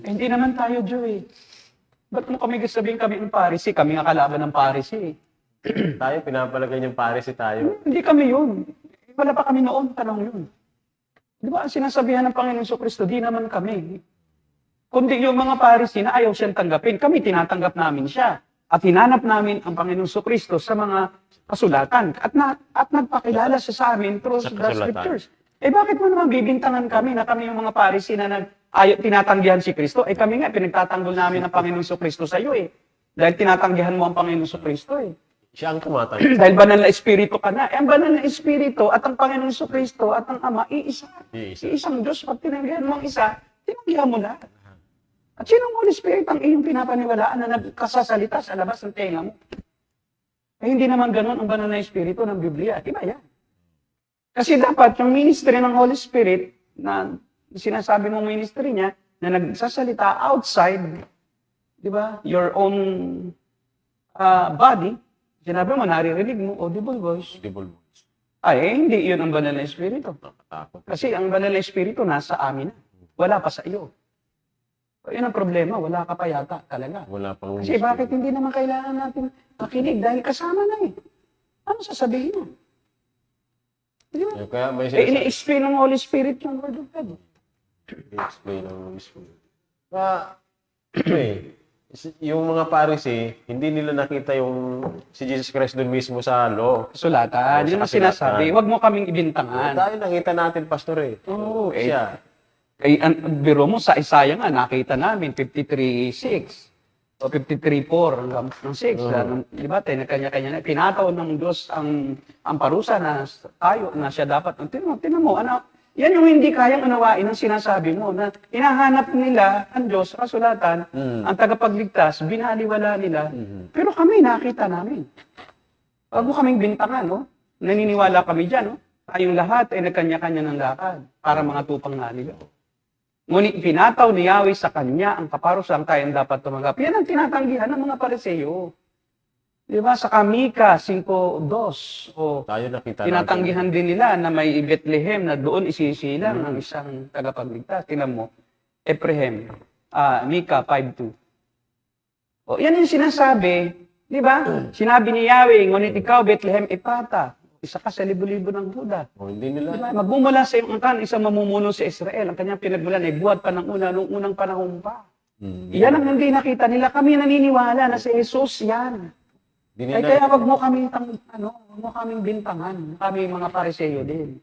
Hindi naman tayo, Joey. Ba't mo kami sabihin kami ng Pharisee? Kami nga kalaban ng Pharisee. Tayo, pinapalagay niyang Paris tayo. Hindi kami yun. Wala pa kami noon, panahon yun. Di ba, ang sinasabihan ng Panginoon Kristo, di naman kami. Kundi yung mga Pharisee na ayaw siyang tanggapin, kami tinatanggap namin siya. At hinanap namin ang Panginoon Kristo sa mga kasulatan. At nagpakilala siya sa amin through Sa the kasulatan. scriptures. Eh bakit mo naman bibintangan kami na kami yung mga Pharisee na tinatanggihan si Kristo? Eh kami nga, pinagtatanggol namin ang Panginoon Kristo sa iyo eh. Dahil tinatanggihan mo ang Panginoon Kristo eh. Siya ang tumatanggi. Dahil banal na espiritu ka na. Eh, ang banal na espiritu at ang Panginoon Kristo at ang Ama, iisa. Iisa. Iisang Diyos. Pag tinanggihan mo ang isa, tinanggihan mo lahat. At sino ang Holy Spirit ang iyong pinapaniwalaan na nagkasasalita sa labas ng tenga mo? Eh, hindi naman ganun ang banal na espiritu ng Biblia. Iba yan. Kasi dapat yung ministry ng Holy Spirit na sinasabi mong ministry niya na nagsasalita outside, di ba, your own body, sinabi mo, naririnig mo, audible voice. Audible voice. Ay, hindi yun ang banal na espiritu. Nakatakot. Kasi ang banal na espiritu nasa amin na. Wala pa sa iyo. So, yun ang problema, wala ka pa yata talaga. Wala pang... Kasi bakit hindi naman kailangan natin makinig dahil kasama na eh. Ano sasabihin mo? Di ba? Kaya may Eh, ini-explain ng Holy Spirit yung Word of God. explain ng Holy Spirit. Yung mga Pharisee, hindi nila nakita yung si Jesus Christ doon mismo sa law. Kasulatan. Yun ang sinasabi. Huwag mo kaming ibintangan. Tayo nakita natin, Pastor eh. Oo, eh. Siya. Kay biro mo sa Isaiah nga nakita namin 53:6 o 53:4 hanggang 6. Di ba? Kanya-kanya na pinataw ng Diyos ang parusa na tayo na siya dapat. Tingnan mo, ano? Yan yung hindi kayang unawain ng sinasabi mo na hinahanap nila ang Diyos sa kasulatan, ang tagapagligtas, binaliwala nila. Pero kami nakita namin. Huwag mo kaming bintangan, no? Naniniwala kami dyan, no? Tayong lahat ay nagkanya-kanya ng lakad para mga tupang naligaw. Ngunit pinataw ni Yahweh sa kanya ang kaparusang tayong dapat tumanggap. Yan ang tinatanggihan ng mga Pariseo. Di ba? Sa Mika 5:2 o Tayo nakita tinatanggihan din nila na may Bethlehem na doon isisilang ang isang tagapagligtas. Tingnan mo, Ephraim. Micah 5:2. O, yan yung sinasabi, di ba? Sinabi ni Yahweh, ngunit ikaw, Bethlehem Ephrata, isa ka sa libo-libo ng Huda. O, hindi nila. Diba? Magmumula sa iyong angkan, isang mamumuno sa Israel. Ang kanyang pinagmulan ay buhat pa ng nung unang panahon pa. Yan ang hindi nakita nila. Kami naniniwala na si Jesus yan. Hindi Ay, nila. kaya wag mo kaming bintangan. Kami mga Pariseo din.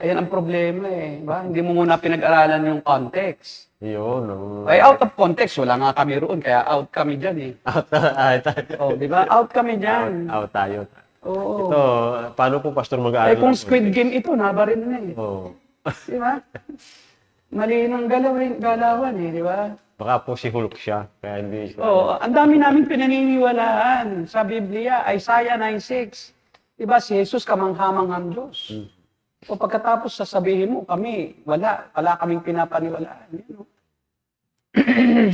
Ayan ang problema eh. Ba? Hindi mo muna pinag-aralan yung context. Yun. Ay, out of context, wala nga kami roon, kaya out kami dyan eh. Oh, di ba? Out kami dyan. Out tayo. Oo. Ito, paano po, Pastor, mag-aaral? Eh kung Squid Game ito, nabarin na eh. Oh. Di ba? Mali ng galawan eh, di ba? Baka po si Hulk siya. Kaya hindi siya. Oo, ang dami namin pinaniniwalaan sa Biblia, Isaiah 9:6. Di ba, si Jesus kamanghamanghang Diyos. O pagkatapos sasabihin mo, kami, wala kaming pinapaniwalaan. Yan, no?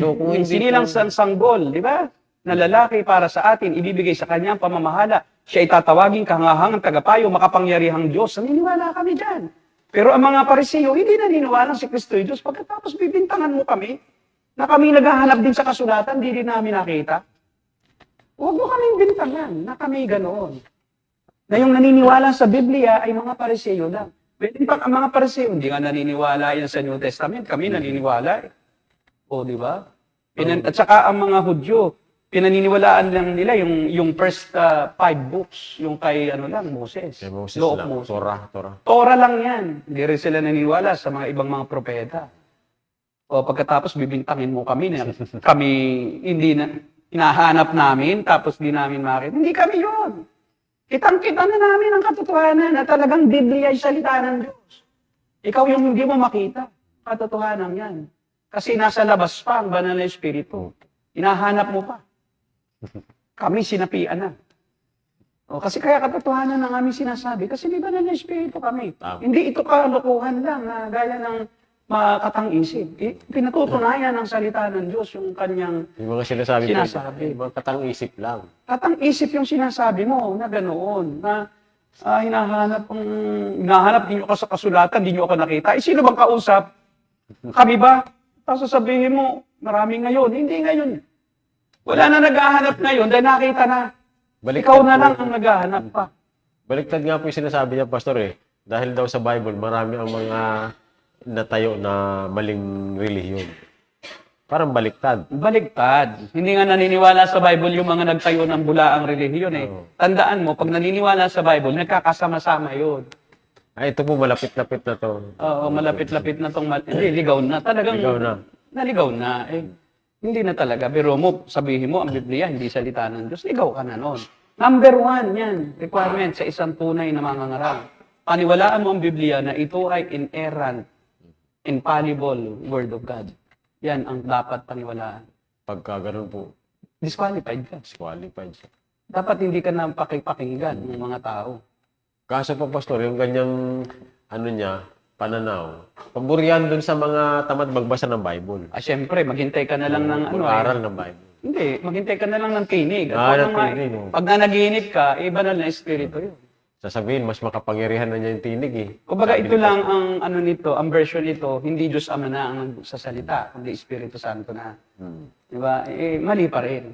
So, kung hindi Sinilang sanggol, di ba? Na lalaki para sa atin, ibibigay sa kanyang pamamahala. Siya itatawaging kahangahangang tagapayo, makapangyarihang Diyos. Naniniwala kami dyan. Pero ang mga Pariseo, hindi naniniwala si Kristo Diyos. Pagkatapos bibintangan mo kami, na kami naghahanap din sa kasulatan, hindi din namin nakita. Huwag mo kaming bintangan na kami ganoon. Na yung naniniwala sa Biblia ay mga Pariseo lang. Pwede pa ang mga Pariseo, hindi nga naniniwala yan sa New Testament. Kami naniniwala eh. O, di ba? At saka ang mga Hudyo, pinaniniwalaan lang nila yung first 5 books, yung kay Moses. Kay Moses Law of lang. Moses. Torah. Torah lang yan. Hindi rin sila naniniwala sa mga ibang mga propeta. O pagkatapos bibintangin mo kami na kami hindi na hinahanap namin tapos di namin makita. Hindi kami yun. Kitang-kita na namin ang katotohanan na talagang Biblia ay salita ng Diyos. Ikaw yung hindi mo makita. Katotohanan yan. Kasi nasa labas pa ang banal na Espiritu. Hinahanap mo pa. Kami sinapian na. O, kasi kaya katotohanan ng aming sinasabi. Kasi di banal na Espiritu kami. Tama. Hindi ito kalokohan lang na gaya ng makatang-isip. Pinatutunayan ng salita ng Diyos yung kanyang Yung mga sinasabi. Sinasabi. Mga katang-isip lang. katang-isip yung sinasabi mo na ganoon, na hinahanap ninyo ka sa kasulatan, hindi nyo ako nakita. Sino bang kausap? Kami ba? Tapos sasabihin mo, marami ngayon. Hindi ngayon. Wala na naghahanap ngayon dahil nakita na. Ikaw na lang ang naghahanap pa. Baliktad nga po yung sinasabi niya, Pastor eh. Dahil daw sa Bible, marami ang mga natayo na maling relihiyon. Parang baliktad. Baliktad. Hindi nga naniniwala sa Bible yung mga nagtayo ng bulaang relihiyon eh. Tandaan mo, pag naniniwala sa Bible, nagkakasama-sama yun. Ay, ito po, malapit-lapit na to. Oo, malapit-lapit na tong hindi, ligaw na. Talagang Ligaw na. Naligaw na. Eh, hindi na talaga. Pero mo, sabihin mo, ang Biblia, hindi salita ng Diyos. Ligaw ka na noon. Number 1, yan. Requirement sa isang tunay na mangangaral. Paniwalaan mo ang Biblia na ito ay inerrant, infallible Word of God. Yan ang dapat paniwalaan. Pagka ganun po, Disqualified ka. disqualified siya. Dapat hindi ka na pakinggan ng mga tao. Kaso pa, Pastor, yung ganyang, pananaw, paburihan dun sa mga tamad magbasa ng Bible. Siyempre, maghintay ka na lang ng Mag-aral ng Bible. Hindi, maghintay ka na lang ng tinig. Ng tinig, oh. Pag nanaginip ka, banal na espiritu yun. Sasabihin, mas makapangyarihan na niya yung tinig eh. Kumbaga, Sabi ito ni lang ang version nito, hindi Diyos Ama na ang nagsasalita, kundi Espiritu Santo na. Di ba? Mali pa rin.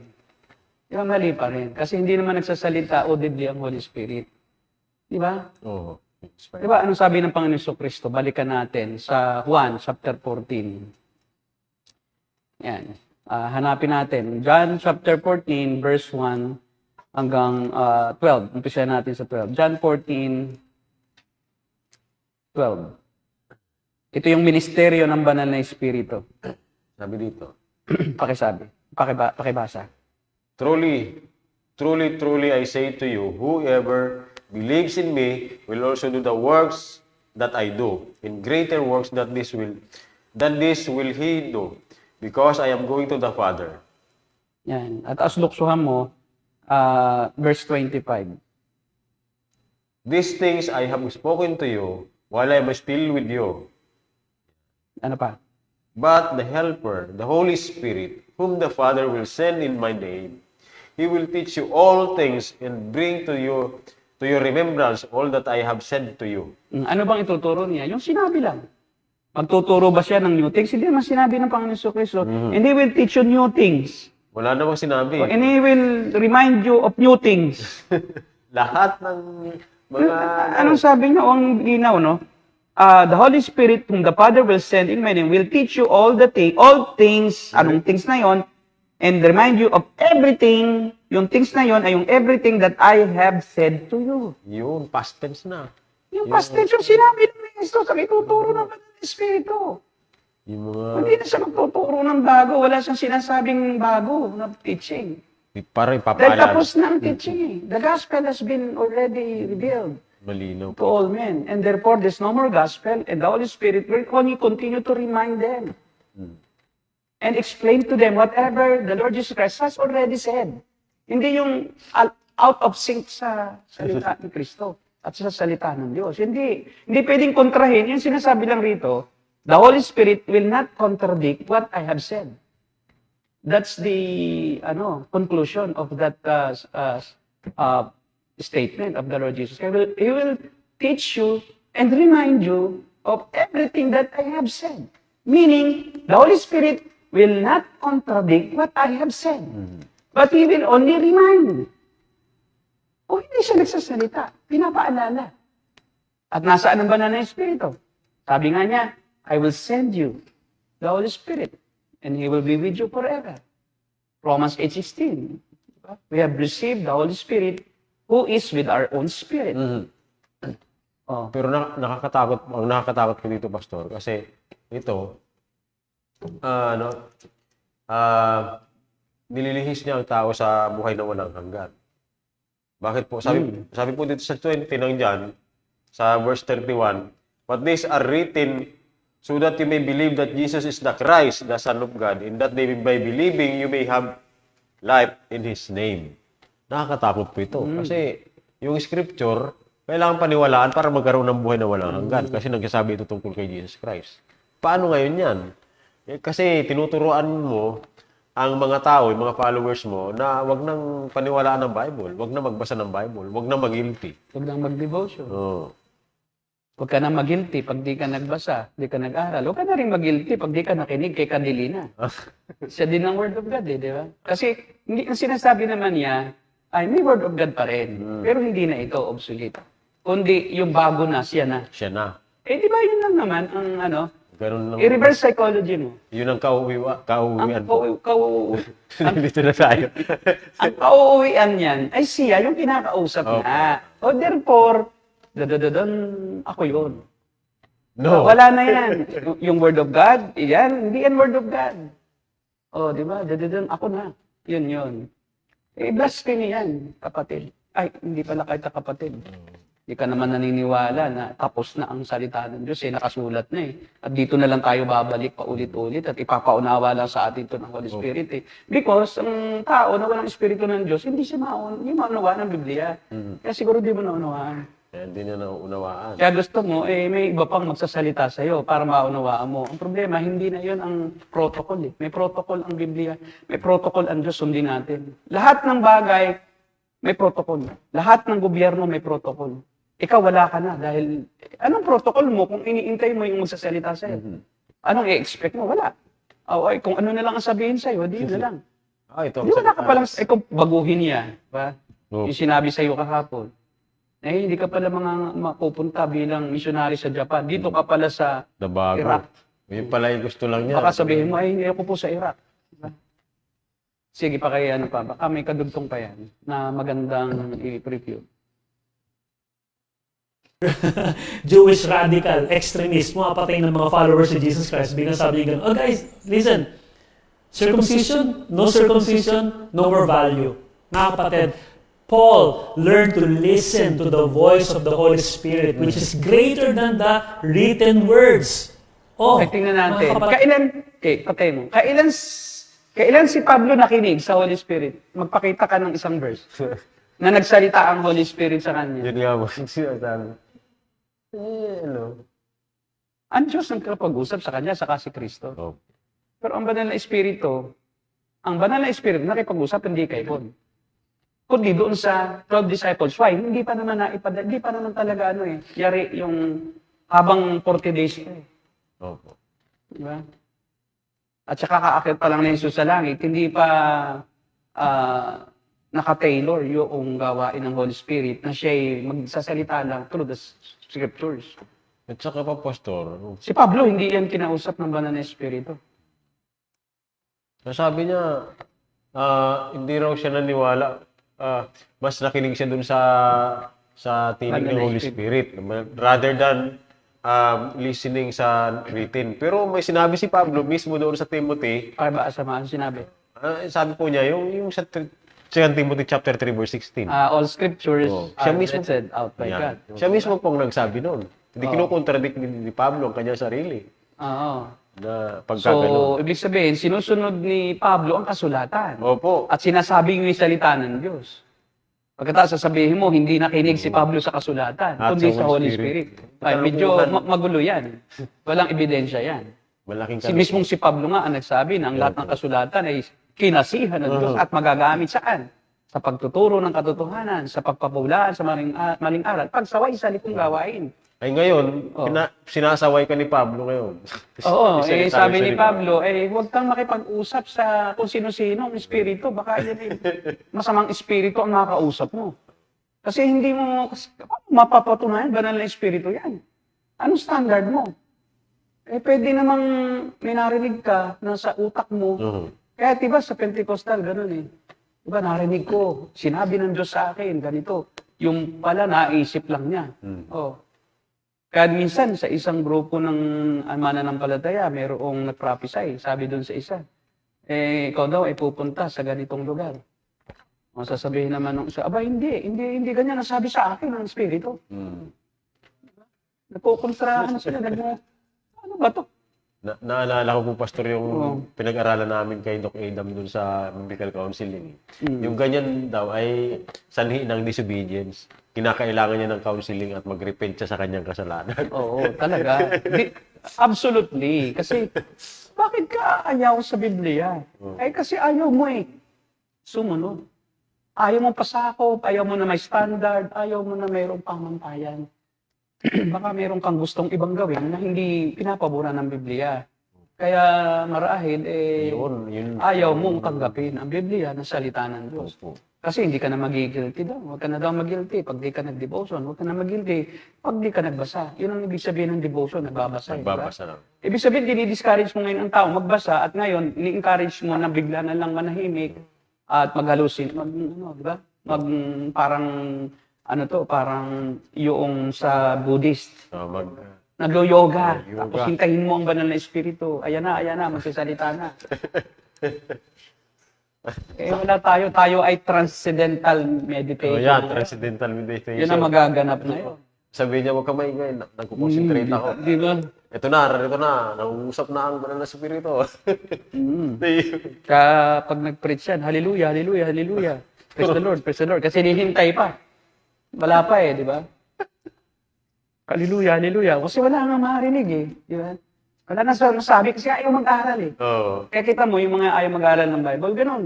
Di ba? Mali pa rin. Kasi hindi naman nagsasalita audibly ang Holy Spirit. Di ba? Oo. Di ba? Anong sabi ng Panginoon Jesucristo? Balikan natin sa Juan chapter 14. Yan. Hanapin natin. John chapter 14, verse 1 hanggang 12. Umpisa natin sa 12. John 14, 12. Ito yung ministeryo ng banal na Espiritu. Sabi dito, Pakisabi. Pakibasa. Truly, truly, truly, I say to you, whoever believes in me will also do the works that I do. In greater works than this will he do, because I am going to the Father. Yan. At asluksuhan mo, verse 25. These things I have spoken to you while I am still with you. Ano pa? But the Helper, the Holy Spirit, whom the Father will send in my name, He will teach you all things and bring to your remembrance all that I have said to you. Ano bang ituturo niya? Yung sinabi lang. Magtuturo ba siya ng new things? Hindi naman sinabi ng Panginoon Kristo. And He will teach you new things. Wala namang sinabi. And He will remind you of new things. Lahat ng mga... Anong sabi niya? Ang ginaw, no? The Holy Spirit whom the Father will send in my name will teach you all things, anong things na yon, and remind you of everything, yung things na yon ay yung everything that I have said to you. Yun, past tense na. Yung past tense yung sinabi ng Kristo sa ituturo ng Espiritu. Yung mga... Hindi na siya magtuturo ng bago. Wala siyang sinasabing bago na teaching. Parang Dahil ipapaalala. tapos na ang teaching eh. The gospel has been already revealed Malinaw to po. all men. And therefore, there's no more gospel. And the Holy Spirit will only continue to remind them. And explain to them whatever the Lord Jesus Christ has already said. Hindi yung out of sync sa salita ni Kristo at sa salita ng Diyos. Hindi pwedeng kontrahin. Yung sinasabi lang rito, the Holy Spirit will not contradict what I have said. That's the conclusion of that statement of the Lord Jesus. He will teach you and remind you of everything that I have said. Meaning, the Holy Spirit will not contradict what I have said. But He will only remind. O hindi siya nagsasalita, pinapaalala. At nasaan ang banal na Espiritu? Sabi nga niya, I will send you the Holy Spirit, and He will be with you forever. Romans 8:16. We have received the Holy Spirit who is with our own spirit. Oh. Pero ang nakakatakot ko dito, Pastor, kasi ito, nililihis niya ang tao sa buhay na walang hanggan. Bakit po? Sabi po dito sa 20 ng John, sa verse 31, but these are written so that you may believe that Jesus is the Christ, the Son of God, and that by believing you may have life in His name. Nakakatakot po ito. Kasi yung scripture, kailangan paniwalaan para magkaroon ng buhay na walang hanggan. Kasi nagsasabi ito tungkol kay Jesus Christ. Paano ngayon yan? Kasi tinuturuan mo ang mga tao, yung mga followers mo, na wag nang paniwalaan ng Bible, wag na magbasa ng Bible, wag na mag-guilty. Huwag nang mag-devotion. Oh. Huwag ka nang mag-guilty pag di ka nagbasa, di ka nag-aral. Huwag ka na rin mag-guilty pag di ka nakinig kay Kandelina. Siya din ang Word of God, di ba? Kasi ang sinasabi naman niya, ay may Word of God pa rin. Pero hindi na ito obsolete. Kundi yung bago na, siya na. Siya na. Eh, di ba yun lang naman ang Ganun lang. i-reverse psychology mo. Yun ang kauuwian Ang po. Dito na tayo. ang kauuwian niyan ay siya yung kinakausap na. O therefore, ako yun. No. Wala na yan. Yung Word of God, yan, hindi yan Word of God. O, di ba? Ako na. Yun. Eh, blasphemy yan, kapatid. Ay, hindi pala kahit kapatid. Hindi ka naman naniniwala na tapos na ang salita ng Diyos, nakasulat na eh. At dito na lang tayo babalik paulit-ulit at ipapaunawa lang sa atin ito ng Holy Spirit eh. Because ang tao na walang Espiritu ng Diyos, hindi maunawaan ng Biblia. Kaya siguro di mo naunawaan. Kaya hindi niya naunawaan. Kaya gusto mo, may iba pang magsasalita sa'yo para maunawaan mo. Ang problema, hindi na yun ang protocol eh. May protocol ang Biblia. May protocol ang Diyos, sundin natin. Lahat ng bagay, may protocol. Lahat ng gobyerno may protocol. Ikaw wala ka na dahil anong protocol mo kung iniintay mo yung magsasalita sa'yo? Anong i-expect mo? Wala. Kung ano na lang ang sabihin sa'yo, di na lang. Ito. Di wala ka palang, ikaw baguhin niya. Ba? Oh. Yung sinabi sa'yo kahapon. Hindi ka pala mapupunta bilang missionary sa Japan. Dito ka pala sa Nabago. Iraq. Yung pala yung gusto lang niya. Baka sabihin mo, hindi ako po sa Iraq. Diba? Sige pa kaya baka may kadugtong pa yan na magandang i-preview. Jewish radical, extremist, mapatay ng mga followers of Jesus Christ. Biglang sabi niya, oh guys, listen, circumcision, no more value. Mga kapatid, Paul learned to listen to the voice of the Holy Spirit, which is greater than the written words. Oh, Okay, tingnan natin. mga kapatid, Patay mo. Kailan si Pablo nakinig sa Holy Spirit? Magpakita ka ng isang verse na nagsalita ang Holy Spirit sa kanya. Yun nga mo. Sinasabi. Ang Diyos ang kapag-usap sa kanya, saka si Kristo. Oh. Pero ang banal na Espiritu, nakipag-usap hindi kay Paul. Kundi doon sa 12 disciples. Why? Hindi pa naman talaga yari yung habang 40 days. Opo. Di ba? At saka kaakyat pa lang na Jesus sa langit, hindi pa naka-tailor yung gawain ng Holy Spirit na siya'y magsasalita lang through the scriptures. At saka pa, Pastor, Si Pablo, hindi yan kinausap ng banal na Espiritu. sabi niya, hindi raw siya naniwala. Mas nakinig siya dun sa tinig ng Holy Spirit rather than listening sa written. Pero may sinabi si Pablo mismo doon sa Timothy, Para ba sa mga sinabi? sabi po niya, yung sa 2 Timothy chapter 3 verse 16. All scriptures Siya are mismo- written out by Yan. God. Siya mismo pong nagsabi noon. Hindi kinukontradict ni Pablo ang kanyang sarili Oo. na pagkaganon. So, ibig sabihin, sinusunod ni Pablo ang kasulatan. Opo. At sinasabing yung salita ng Diyos. Pagkatapos sasabihin mo, hindi nakinig si Pablo sa kasulatan, At kundi sa sa Holy Holy Spirit. Spirit. Ay, medyo Kalukuhan. magulo yan. Walang ebidensya yan. Malaking Mismong si Pablo nga ang nagsabi na ang lahat ng kasulatan ay kinasihan ng Diyos at magagamit saan? Sa pagtuturo ng katotohanan, sa pagpapulaan sa maling aral, pagsaway sa litong gawain. Ay ngayon, sinasaway ka ni Pablo ngayon. Oo, Isalita sabi siya ni Pablo, huwag kang makipag-usap sa kung sino-sino ang espiritu. Baka yan masamang espiritu ang makakausap mo. Kasi hindi mo, mapapatunayan, banal na espiritu yan. Anong standard mo? Pwede namang may narinig ka na sa utak mo. Kaya diba sa Pentecostal, ganun eh. Diba narinig ko, sinabi ng Diyos sa akin, ganito. Yung pala naisip lang niya. Oh. Kaya minsan sa isang grupo ng mananampalataya, mayroong nag-prophesy. Sabi doon sa isa, ikaw daw ay pupunta sa ganitong lugar. O sasabihin naman ng isa, aba hindi ganyan nasabi sa akin ng Espiritu. Nagkukontrahan sila, ano ba to? Naalala ko po, Pastor, yung pinag-aralan namin kay Doc Adam dun sa Biblical Counseling. Yung ganyan daw ay sanhi ng disobedience. Kinakailangan niya ng counseling at mag-repent siya sa kanyang kasalanan. Oo, talaga. Absolutely. Kasi, bakit ka ayaw sa Biblia? Kasi ayaw mo sumunod. Ayaw mo pasakop, ayaw mo na may standard, ayaw mo na mayroong pamantayan. Baka mayroong kang gustong ibang gawin na hindi pinapaboran ng Biblia. Kaya marahil, Yun. ayaw mong tanggapin ang Biblia na salita ng Diyos. Kasi hindi ka na mag-guilty daw. Huwag ka na daw mag-guilty pag di ka nag-devotion. Huwag ka na mag-guilty pag di ka nagbasa. Yun ang ibig sabihin ng devotion, nagbabasa. Nagbabasa lang. Ibig sabihin, dinidiscourage mo ngayon ang tao magbasa at ngayon, ini-encourage mo na bigla na lang manahimik at maghalusin. Di ba? Parang parang yung sa Buddhist. Naglo-yoga. Tapos hintayin mo ang banal na espiritu. Ayan na, magsasalita na. Wala tayo. Tayo ay transcendental meditation. Yan, transcendental meditation. Yun ang magaganap na yun. Sabi niya, huwag ka maingay. Nagkukonsentrate ako. Di ba? Ito na, nangungusap na ang banal na spirito. Kaya pag nag-preach yan, hallelujah, hallelujah, hallelujah. Praise the Lord, praise the Lord. Kasi hinihintay pa. Wala pa di ba? Hallelujah, hallelujah. Kasi wala nga marinig di ba? Wala na masabi kasi ayaw mag-aral Kaya kita mo, yung mga ayaw mag-aral ng Bible, ganun.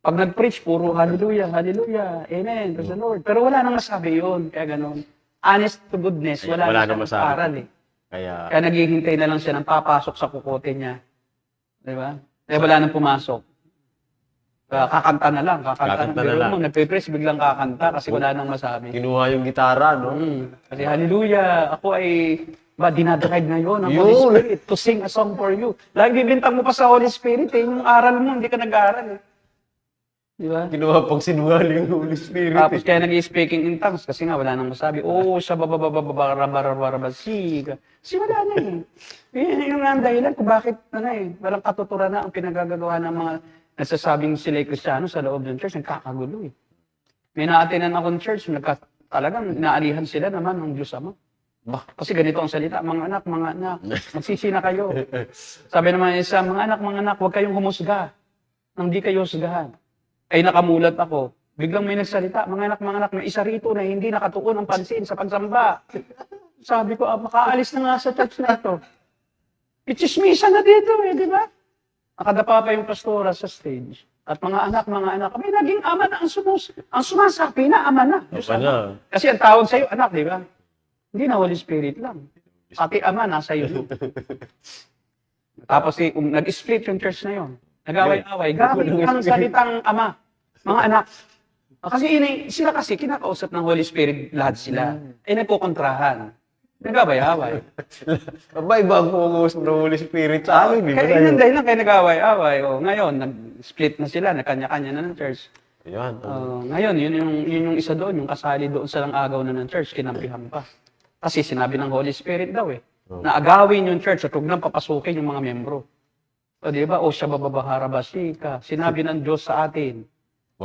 Pag nag-preach, puro hallelujah, hallelujah, amen, praise the Lord. Pero wala nang masabi yun, kaya ganun. Honest to goodness, wala nang masabi. Kaya naghihintay na lang siya ng papasok sa kukote niya. Di ba? Kaya wala nang pumasok. Kakanta na lang. Nagpe-preach, biglang kakanta kasi wala nang masabi. Kinuha yung gitara, no? Kasi hallelujah, ako ay dinadrive ngayon ang Holy Spirit to sing a song for you. Lagi bibintang mo pa sa Holy Spirit yung aral mo, hindi ka nag-aaral Di ba? Kinuha pang sinungaling yung Holy Spirit. Tapos kaya nag-speaking in tongues kasi nga wala nang masabi. Siya si wala na Yun nga ang dahilan kung bakit walang katuturan na ang pinagagagawa ng mga nagsasabing sila'y Kristiyano sa loob ng church, nagkakagulo May naatinan akong church, talagang inaalihan sila naman ng Diyos Ama. Kasi ganito ang salita, mga anak, magsisi na kayo. Sabi naman isa, mga anak, huwag kayong humusga. Nang di kayo husgahan. Ay nakamulat ako. Biglang may nagsalita, mga anak, may isa rito na hindi nakatuon ang pansin sa pagsamba. Sabi ko, makaalis na nga sa church na ito. Ichismisa na dito di ba? Nakadapa pa yung pastora sa stage. At mga anak, may naging ama na ang sumasapi na ama na. Ama na. Kasi ang tawag sa'yo, anak, di ba? Hindi na Holy Spirit lang. Pati ama, nasa iyo. Tapos nag-split yung church na yon. Nag-away-away. Gamit ang salitang ama, mga anak. Kasi sila kasi kinakausap ng Holy Spirit lahat sila. Ay nagkukontrahan. Nag-away-away. Iba ang pumuusap ng Holy Spirit sa amin. Di ba? Kaya yun dahil lang kayo nag-away-away. Ngayon, nag-split na sila, nagkanya-kanya na ng church. Ayan. Ngayon, yun yung isa doon, yung kasali doon sa lang agaw na ng church, kinampihan pa. Kasi sinabi ng Holy Spirit daw na agawin yung church at huwag nang papasukin yung mga membro. O di ba? O siya bababahara basika. Sinabi ng Diyos sa atin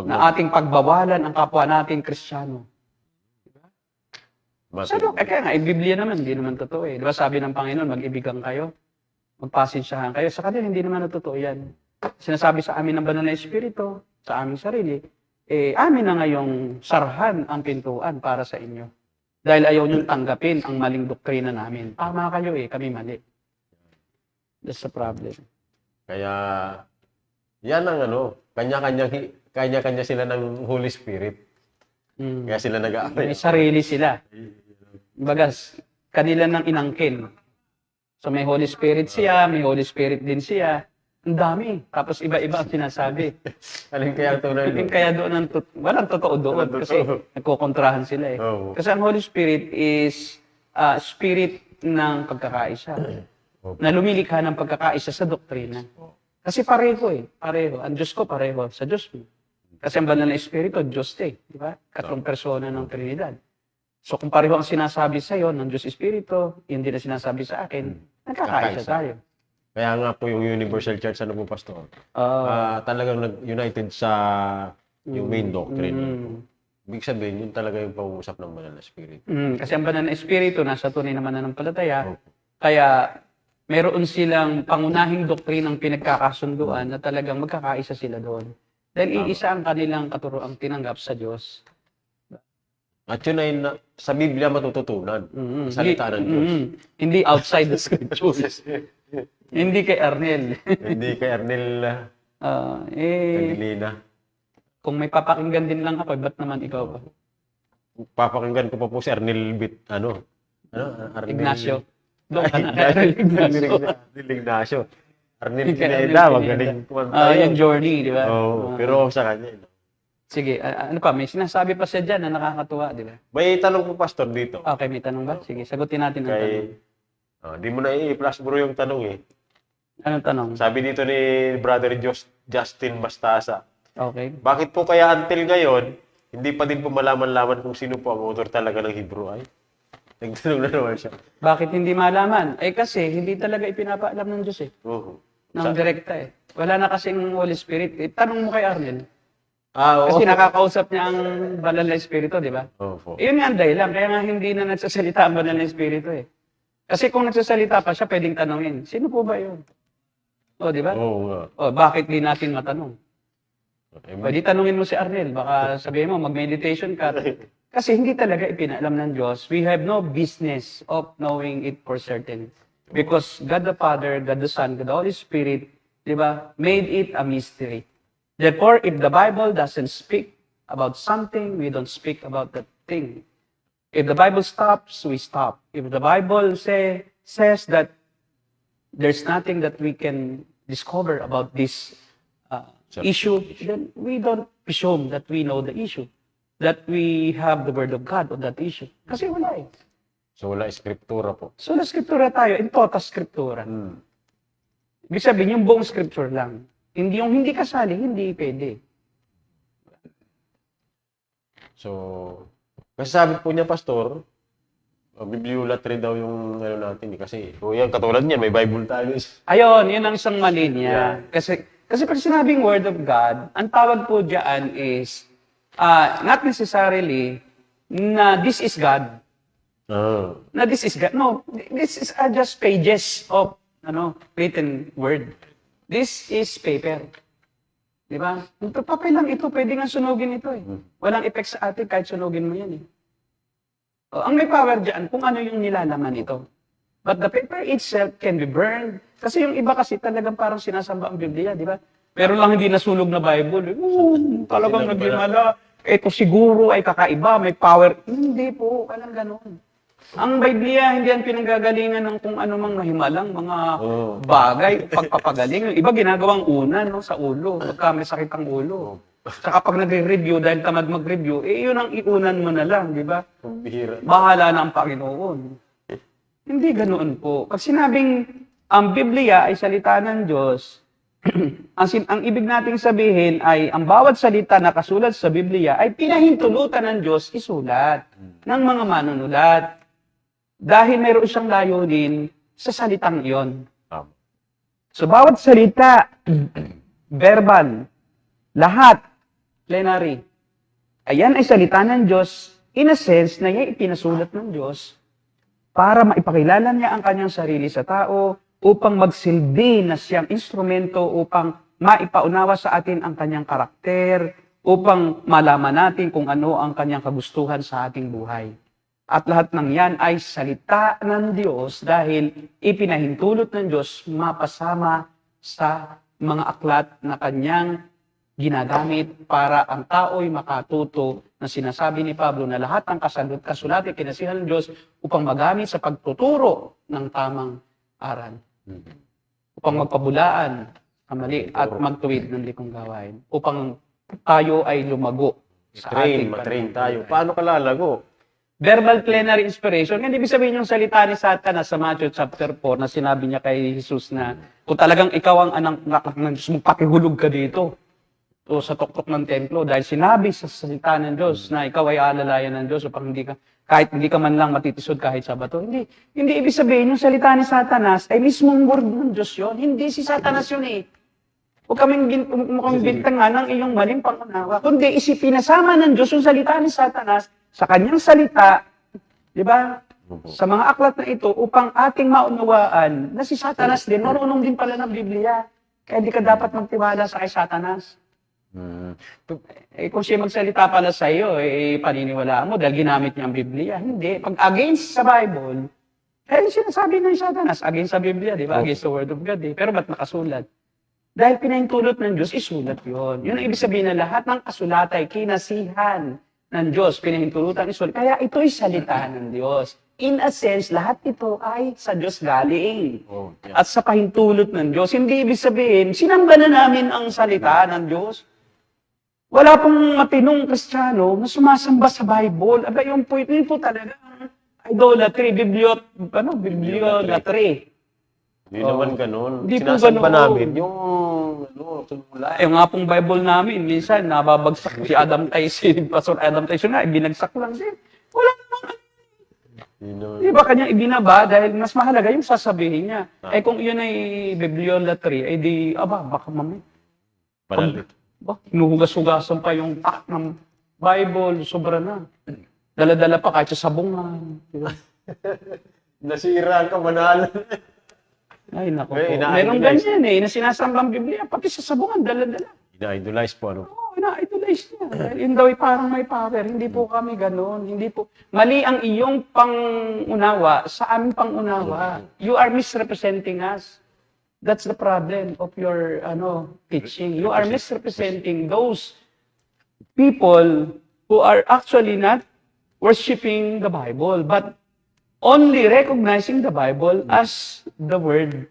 na ating pagbawalan ang kapwa natin Kristiyano. Kaya nga, Biblia naman, hindi naman totoo eh. Di ba sabi ng Panginoon, mag-ibigan kayo, magpasensyahan kayo. Sa kanila, hindi naman totoo yan. Sinasabi sa amin ng banal na Espiritu, sa aming sarili, amin na ngayong sarhan ang pintuan para sa inyo. Dahil ayaw niyong tanggapin ang maling doktrina namin. Tama kayo kami mali. That's the problem. Kaya, yan ang kanya-kanya sila ng Holy Spirit. Kaya sila nag-aaway. May sarili sila. Bagas, kanila nang inangkin. So may Holy Spirit siya, may Holy Spirit din siya. Ang dami. Tapos iba-iba ang sinasabi. Alin kaya ang tunay? Kaya doon walang totoo doon kasi nagkukontrahan sila Oo. Kasi ang Holy Spirit is spirit ng pagkakaisa. Na lumilikha ng pagkakaisa sa doktrina. Kasi pareho pareho. Ang Diyos ko pareho sa Diyos mo. Kasi ang banal na Espiritu, Diyos di ba? Katlong persona ng Trinidad. So kung pareho ang sinasabi sa iyo ng Diyos Espiritu, yun din ang sinasabi sa akin, nagkakaisa tayo. Kaya nga po yung Universal Church, ano po, Pastor? Talagang nag-united sa yung main doctrine. Ibig sabihin, yun talaga yung pag-uusap ng banal na Espiritu. Kasi ang banal na Espiritu, nasa tunay naman na ng palataya. Kaya meron silang pangunahing doktrinang pinagkakasunduan na talagang magkakaisa sila doon. Dahil iisa ang kanilang katuroang tinanggap sa Diyos. At yun ay sa Biblia matututunan. Salita ng Diyos. Hindi outside the scriptures. Hindi kay Arnel. Hindi kay Arnel Candilina. Kung may papakinggan din lang ako, ba't naman ikaw pa? Papakinggan ko pa po si Arnel Arnel Ignacio. Doon ka na kay Arnel Ignacio. Arnel Ignacio. Arnel Pineda, magaling kumanta. Yung journey, di ba? Pero sa kanya. Sige, ano pa? May sinasabi pa siya dyan na nakakatuwa, di ba? May tanong po, Pastor, dito. Okay, may tanong ba? Sige, sagutin natin ang tanong. Di mo na i-flash bro yung tanong Anong tanong? Sabi dito ni Brother Justin Bastasa. Okay. Bakit po kaya until ngayon, hindi pa din po malaman-laman kung sino po ang author talaga ng Hebrew? Nagtanong na naman siya. Bakit hindi malaman? Kasi hindi talaga ipinapaalam ng Diyos Nang direkta Wala na kasing Holy Spirit. Tanong mo kay Arnel. Kasi nakakausap niya ang banal na Espiritu, di ba? Yun nga ang dahilan. Kaya nga hindi na nagsasalita ang banal na Espiritu Kasi kung nagsasalita pa siya, pwedeng tanongin. Sino po ba yun? Di ba? Bakit di natin matanong? Pwede tanongin mo si Arnel. Baka sabihin mo, mag-meditation ka. Kasi hindi talaga ipinaalam ng Diyos. We have no business of knowing it for certain. Because God the Father, God the Son, God the Holy Spirit, di ba, made it a mystery. Therefore, if the Bible doesn't speak about something, we don't speak about that thing. If the Bible stops, we stop. If the Bible says that there's nothing that we can discover about this issue, then we don't presume that we know the issue, that we have the Word of God on that issue. Kasi wala So wala Scriptura po. So na Scriptura tayo, in tota Scriptura. Ibig sabihin, yung buong Scripture lang. Hindi yung hindi kasali, hindi pwede. So, kasi sabi po niya, Pastor, bibliolatre daw yung natin. Kasi, yan, katulad niya, may Bible tayo. Ayun, yun ang isang mali niya. Kasi pag sinabing Word of God, ang tawag po dyan is, not necessarily na this is God. Na this is God. No, this is just pages of written word. This is paper. Di ba? Papel lang ito, pwede nga sunugin ito Walang effect sa atin kahit sunugin mo yan ang may power dyan, kung ano yung nilalaman ito. But the paper itself can be burned. Kasi yung iba kasi talagang parang sinasamba ang Biblia, di ba? Pero lang hindi nasunog na Bible. Talagang naglimala. Ito siguro ay kakaiba, may power. Hindi po, walang ganon. Ang Biblia, hindi yan pinanggagalingan ng kung ano mang nahimalang mga bagay, pagpapagaling. Yung iba ginagawang unan no, sa ulo, pagka may sakit ang ulo. Saka pag nagre-review, dahil tamad mag-review, yun ang iunan mo na lang, di ba? Bihira. Bahala na ang Panginoon. Hindi ganoon po. Pag sinabing ang Biblia ay salita ng Diyos, ang ibig nating sabihin ay ang bawat salita na kasulat sa Biblia ay pinahintulutan ng Diyos isulat ng mga manunulat. Dahil mayroon siyang layunin sa salitang iyon. Tama. So bawat salita, verbal, lahat, plenary, ayan ay salita ng Diyos in a sense na yan ipinasulat ng Diyos para maipakilala niya ang kanyang sarili sa tao upang magsilbi na siyang instrumento upang maipaunawa sa atin ang kanyang karakter, upang malaman natin kung ano ang kanyang kagustuhan sa ating buhay. At lahat ng yan ay salita ng Diyos dahil ipinahintulot ng Diyos mapasama sa mga aklat na kanyang ginagamit para ang tao'y makatuto na sinasabi ni Pablo na lahat ng kasulatan kinasihan ng Diyos upang magamit sa pagtuturo ng tamang aral. Upang magpabulaan sa mali at magtuwid ng likong gawain. Upang tayo ay lumago sa ating Matrain tayo. Paano ka lalago? verbal plenary inspiration. Hindi ibig sabihin yung salita ni Satanas sa Matthew chapter 4 na sinabi niya kay Jesus na kung talagang ikaw ang anak ng Diyos, magpakihulog ka dito o sa tuktok ng templo dahil sinabi sa salita ng Diyos na ikaw ay alalayan ng Diyos upang kahit hindi ka man lang matitisod kahit Sabato. Hindi ibig sabihin yung salita ni Satanas ay mismong word ng Diyos yun. Hindi si Satanas yun eh. Huwag kaming bintangan ng iyong maling pangunawa. Kundi isipinasama ng Diyos yung salita ni Satanas sa kanyang salita, di ba? Sa mga aklat na ito upang ating maunawaan na si Satanas din, marunong din pala ng Biblia. Kaya di ka dapat magtiwala sa kay Satanas. Kung siya magsalita pala sa iyo, paniniwalaan mo dahil ginamit niya ang Biblia. Hindi. Pag against sa Bible, sinasabi ng Satanas, against sa Biblia, di ba? Against the Word of God. Pero ba't nakasulat? Dahil pinahintulot ng Diyos, isulat yun. Yun ang ibig sabihin na lahat ng kasulat ay kinasihan ng Diyos, pinahintulutan isulat. Kaya ito'y salita ng Diyos. In a sense, lahat ito ay sa Diyos galing. At sa pahintulot ng Diyos. Hindi ibig sabihin, sinamba na namin ang salita ng Diyos. Wala pong matinong Kristiyano na sumasamba sa Bible. Aba, yung po talaga idolatry, bibliolatry. Hindi naman ganun. Hindi po Sinasamba ganun. namin yung sunula. Yung nga pong Bible namin, minsan nababagsak si Adam Tyson, Pastor Adam Tyson nga, ibinagsak lang din. Wala namang di ba kanyang ibinaba dahil mas mahalaga yung sasabihin niya. Kung yun ay bibliolatry, di, baka mamay. Banalit. Hinuhugas-hugasan pa yung tak ng Bible, sobra na. Dala-dala pa kahit sa sabungan. Diba? Nasira ka, manalo. Ay, nako po. Ina-idolize. Meron ganyan na sinasambang Biblia, pati sa sabungan, dala-dala. Ina-idolize po, ano? Oo, ina-idolize niya. Dahil yun daw ay parang may power. Hindi po kami ganon. Hindi po. Mali ang iyong pangunawa sa aming pangunawa. You are misrepresenting us. That's the problem of your teaching. You are misrepresenting those people who are actually not worshiping the Bible, but only recognizing the Bible as the Word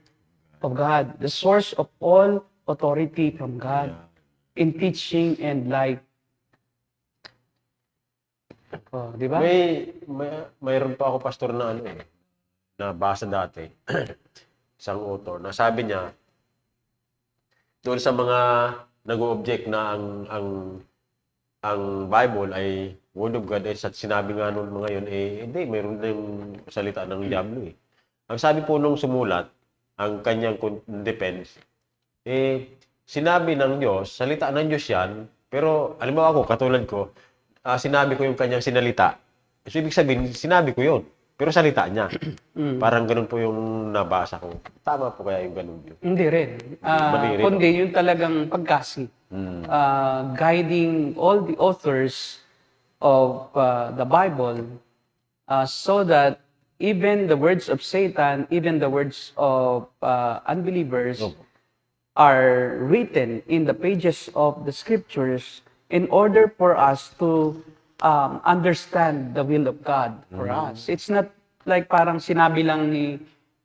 of God, the source of all authority from God in teaching and life. Di ba? Mayroon pa ako pastor na nabasa dati. Isang author na sabi niya doon sa mga nag-o-object na ang Bible ay Word of God ay sinabi nga noon mga yun hindi mayroon na yung salita ng diablo Ang sabi po nung sumulat ang kanyang defense sinabi ng Diyos, salita ng Diyos yan, pero alam mo ako katulad ko sinabi ko yung kanyang sinalita. So ibig sabihin sinabi ko yun. Pero salita niya. Parang ganun po yung nabasa ko. Tama po kaya yung ganun yun? Hindi rin. Kundi yung talagang pagkasi. Guiding all the authors of the Bible so that even the words of Satan, even the words of unbelievers are written in the pages of the Scriptures in order for us to understand the will of God for us. It's not like parang sinabi lang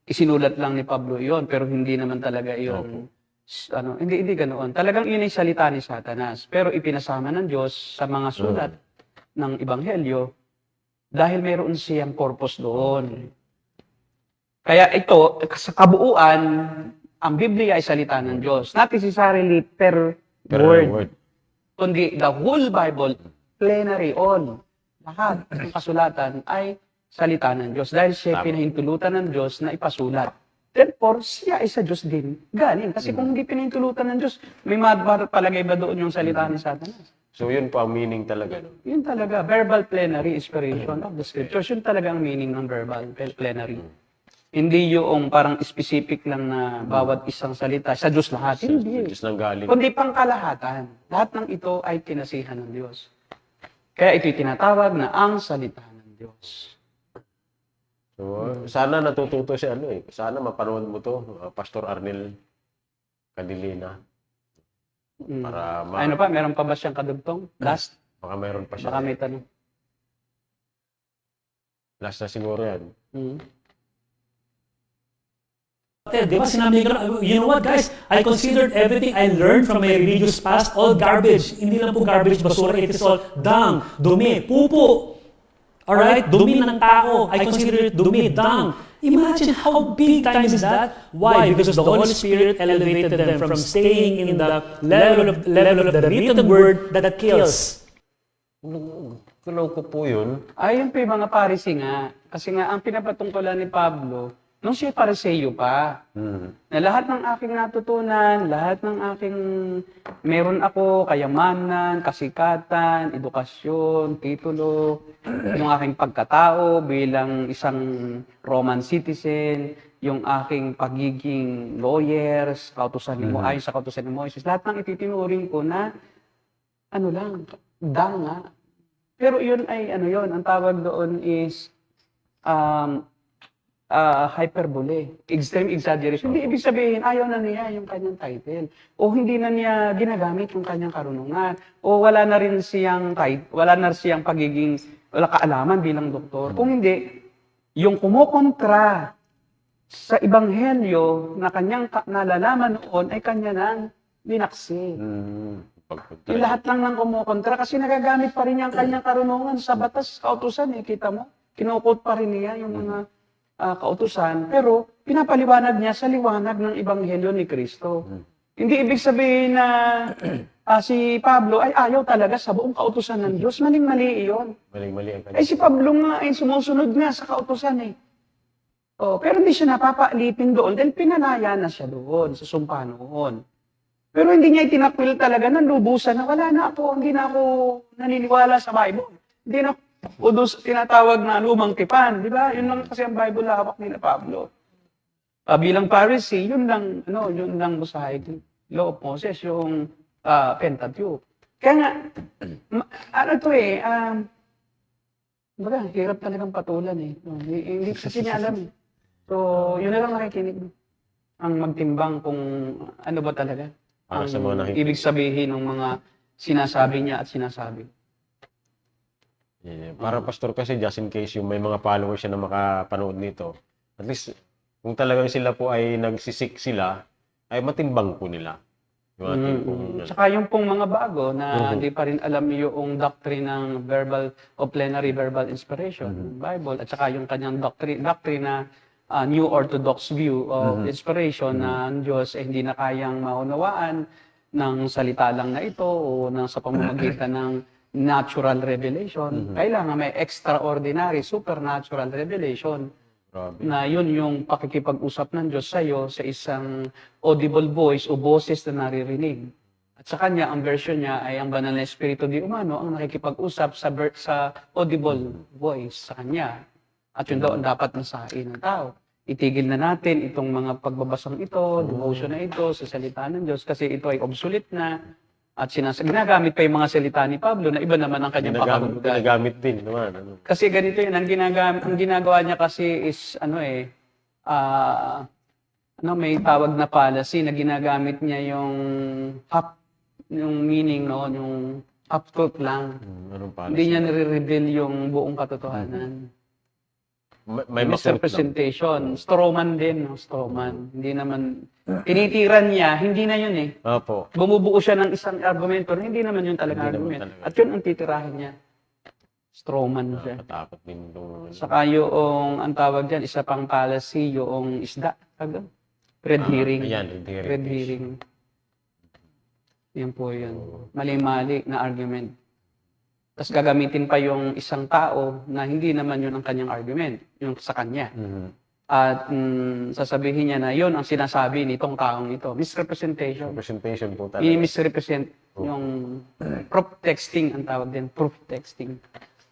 isinulat lang ni Pablo yon, pero hindi naman talaga yon, hindi ganoon. Talagang yun ay salita ni Satanas, pero ipinasama ng Diyos sa mga sulat ng Ebanghelyo dahil mayroon siyang purpose doon. Kaya ito, sa kabuuan, ang Biblia ay salita ng Diyos. Not necessarily per word, kundi the whole Bible, plenary, all. Lahat ng kasulatan ay salita ng Diyos dahil siya pinahintulutan ng Diyos na ipasulat. Therefore, siya ay sa Diyos din. Galing. Kasi kung hindi pinahintulutan ng Diyos, may palagay ba doon yung salita ni Satanas? So yun po ang meaning talaga. No? Yun talaga. Verbal plenary inspiration of the Scriptures. Yun talaga ang meaning ng verbal plenary. Hindi yung parang specific lang na bawat isang salita. Sa Diyos lahat. Hindi. Diyos nang galing. Kundi pangkalahatan. Lahat ng ito ay tinasihan ng Diyos. Kaya ito'y tinatawag na ang salita ng Diyos. So, sana natututo si Sana mapanood mo to, Pastor Arnel Cadilina. Para Ano pa? Meron pa ba siyang kadugtong? Last? Baka meron pa siya. Baka may tanong. Last na siguro yan. Di ba sinabi ko, you know what guys, I considered everything I learned from my religious past all garbage. Hindi lang po garbage, basura, it is all dung, dumi, pupo. Alright? Dumi ng tao. I consider it dumi, dung. Imagine how big time is that? Why? Because the Holy Spirit elevated them from staying in the level of the written word that kills. Kunaw ko po yun. Ayun po yung mga Parisi nga. Kasi nga, ang pinapatungkulan ni Pablo, nung siya Pariseyo pa, na lahat ng aking natutunan, lahat ng aking meron ako, kayamanan, kasikatan, edukasyon, titulo, yung aking pagkatao bilang isang Roman citizen, yung aking pagiging lawyers, kautusan ni Mo, ayon sa kautusan ni Moises, lahat ng ititinuring ko na, danga. Pero yun ay, ang tawag doon is, hyperbole, extreme exaggeration. Hindi ibig sabihin, ayaw na niya yung kanyang title. O hindi na niya ginagamit yung kanyang karunungan. O wala na rin siyang pagiging, wala kaalaman bilang doktor. Kung hindi, yung kumukontra sa ebanghelyo na kanyang nalalaman noon ay kanya nang binaksi. Yung lahat lang ng kumukontra kasi nagagamit pa rin niya ang kanyang karunungan sa batas, kautusan kita mo. Kinukot pa rin niya yung mga kautusan, pero pinapaliwanag niya sa liwanag ng Ebanghelyo ni Kristo. Hindi ibig sabihin na si Pablo ay ayaw talaga sa buong kautusan ng Diyos. Maling-mali iyon. Maling-mali ang kanya. Ay si Pablo nga ay sumusunod nga sa kautusan pero hindi siya napapaalipin doon dahil pinalaya na siya doon sa sumpa noon. Pero hindi niya itinakwil talaga ng lubusan na wala na ako, hindi na ako naniniwala sa Bible. Hindi na o doon tinatawag na lumang tipan, di ba? Yun lang kasi ang Bible hawak nila Pablo. Bilang Pharisee, yun lang Mosaic Law of Moses, yung Pentateuch. Kaya nga, hirap talagang patulan Hindi kasi niya alam So, yun na lang nakikinig. Ang magtimbang kung ano ba talaga. Para sa mga nakikinig. Ibig sabihin ng mga sinasabi niya at sinasabi. Yeah. Para pastor kasi, just in case yung may mga followers siya na makapanood nito, at least, kung talagang sila po ay nagsisik sila, ay matimbang po nila. Yung ating Tsaka yung pong mga bago na hindi pa rin alam yung doctrine ng verbal o plenary verbal inspiration, Bible, at saka yung kanyang doctrine na New Orthodox view of inspiration na ang Diyos ay hindi na kayang maunawaan ng salita lang na ito o sa pamamagitan ng natural revelation. Kailangan may extraordinary, supernatural revelation. Grabe. Na yun yung pakikipag-usap ng Diyos sa iyo sa isang audible voice o boses na naririnig. At sa kanya, ang version niya ay ang banal na espiritu di umano ang nakikipag-usap sa audible voice sa kanya. At yun daw ang dapat nasahin ng tao. Itigil na natin itong mga pagbabasang ito, devotion na ito sa salita ng Diyos kasi ito ay obsolete na. At ginagamit pa yung mga salita ni Pablo na iba naman ang kanyang pakahulugan. Ginagamit din naman. Kasi ganito yun, ang ginagawa niya kasi is, may tawag na policy na ginagamit niya yung meaning, yung half truth lang. Anong policy? Hindi niya nire-reveal yung buong katotohanan. may makulit lang. misrepresentation. Strawman din, no? Strawman. Hindi naman, tinitiran niya, hindi na yun eh. Opo. Bumubuo siya ng isang argumento na hindi naman yun talaga Hindi naman argument. talaga. At yun ang titirahin niya. Strawman siya. Nakatakot din itong... Saka yung, ang tawag dyan, isa pang policy, yung isda. Taga? Red herring. Ayan, red herring. Red herring. Yan po yun. Mali-mali na argument. Tapos gagamitin pa yung isang tao na hindi naman yun ang kanyang argument, yung sa kanya. At sasabihin niya na yun ang sinasabi nitong taong ito. Misrepresentation. Representation po talaga. I-misrepresent yung proof texting ang tawag din. Proof texting.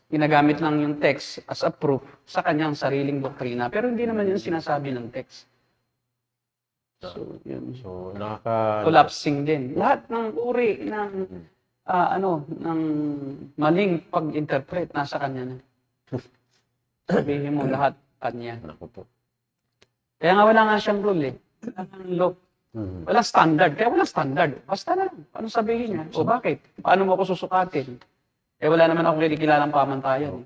Ginagamit lang yung text as a proof sa kanyang sariling doktrina. Pero hindi naman yun sinasabi ng text. So, yun. So, Collapsing din. Lahat ng uri ng ng maling pag-interpret nasa kanya na. Sabihin mo lahat kanya. Naku po. Kaya nga wala nga siyang rule eh. Wala nga law. Walang standard. Kaya walang standard. Basta na lang. Ano sabihin niya? O bakit? Paano mo ako susukatin? Eh wala naman akong kinikilalang pamantayan.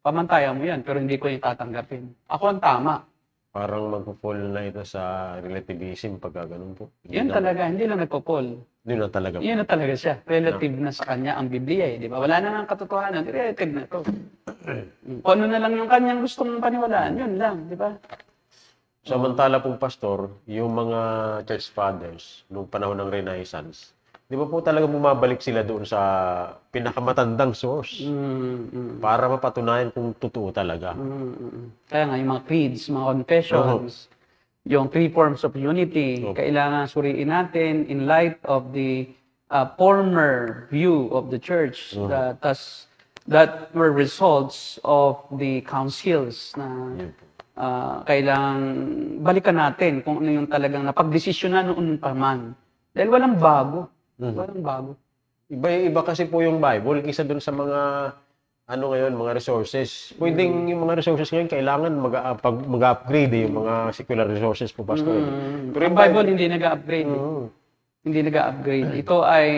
Pamantayan mo yan, pero hindi ko yung tatanggapin. Ako ang tama. Parang magpo-fall na ito sa relativism pagka ganun po. Yan talaga, hindi lang nagpo-fall. Hindi na talaga. Yan na talaga siya. Relative na sa kanya ang Biblia eh. Di ba? Wala na nga katotohanan. Relative na to. Kung ano na lang yung kanyang gustong paniwalaan, yun lang. Di ba? Samantala pong pastor, yung mga church fathers nung panahon ng Renaissance, di ba po talaga bumabalik sila doon sa pinakamatandang source para mapatunayan kung totoo talaga. Kaya nga, yung mga creeds, mga confessions, yung three forms of unity, kailangan suriin natin in light of the former view of the church that were results of the councils na kailangan balikan natin kung ano yung talagang napagdesisyonan noon pa man. Dahil walang bago. Walang bago. Iba kasi po yung Bible kaysa doon sa mga ngayon, mga resources. Pwedeng yung mga resources ngayon kailangan mag-upgrade yung mga secular resources po, pastor. Pero yung Bible hindi nag-upgrade. Hindi nag-upgrade. Ito ay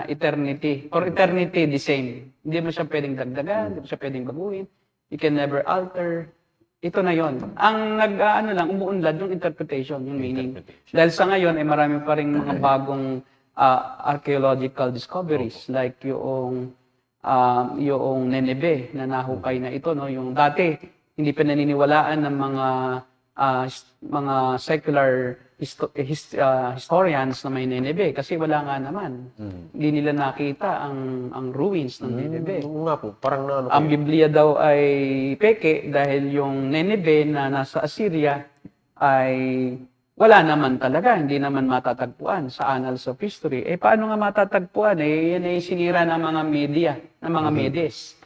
eternity. For eternity, the same. Hindi mo siya pwedeng dagdagan, hindi mo siya pwedeng baguhin. You can never alter. Ito na yon. Ang umuunlad yung interpretation, yung meaning. Dahil sa ngayon ay marami pa ring mga bagong archaeological discoveries like yung Nineveh na nahukay na ito, no, yung dati hindi pa naniniwalaan ng mga secular historians na may Nineveh kasi wala nga naman. Hindi nila nakita ang ruins ng Nineveh. Oo nga po, parang Ang Biblia daw ay peke dahil yung Nineveh na nasa Assyria ay wala naman talaga, hindi naman matatagpuan sa annals of history. Eh, paano nga matatagpuan? Eh, yan ay sinira ng mga media, ng mga Medes.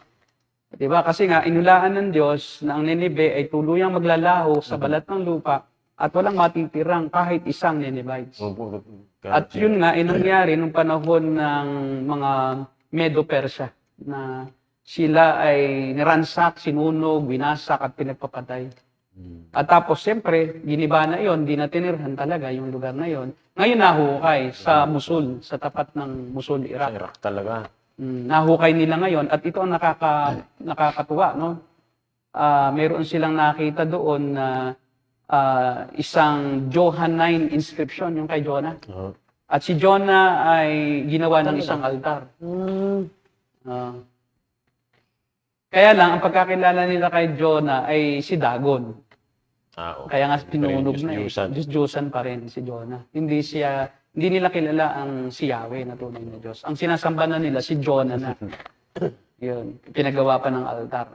Diba? Kasi nga, inulaan ng Diyos na ang Nineveh ay tuluyang maglalaho sa balat ng lupa at walang matitirang kahit isang Ninevites. At yun nga, nangyari nung panahon ng mga Medo-Persia na sila ay niransak, sinunog, binasak at pinagpapatay. At tapos, siyempre, giniba na yon, di na tinirhan talaga yung lugar na yon. Ngayon nahukay sa Mosul, sa tapat ng Mosul, Iraq. Sa Iraq talaga. Nahukay nila ngayon at ito ang nakakatuwa, no? Meron silang nakita doon na isang Johannine inscription, yung kay Jonah. At si Jonah ay ginawa ng isang altar. Kaya lang, ang pagkakilala nila kay Jonah ay si Dagon. Okay. Kaya nga pinunog na eh. Diyos-Diyosan pa rin si Jonah. Hindi nila kilala ang si Yahweh na tunay na Diyos. Ang sinasamba na nila si Jonah na. Yun, pinagawa pa ng altar.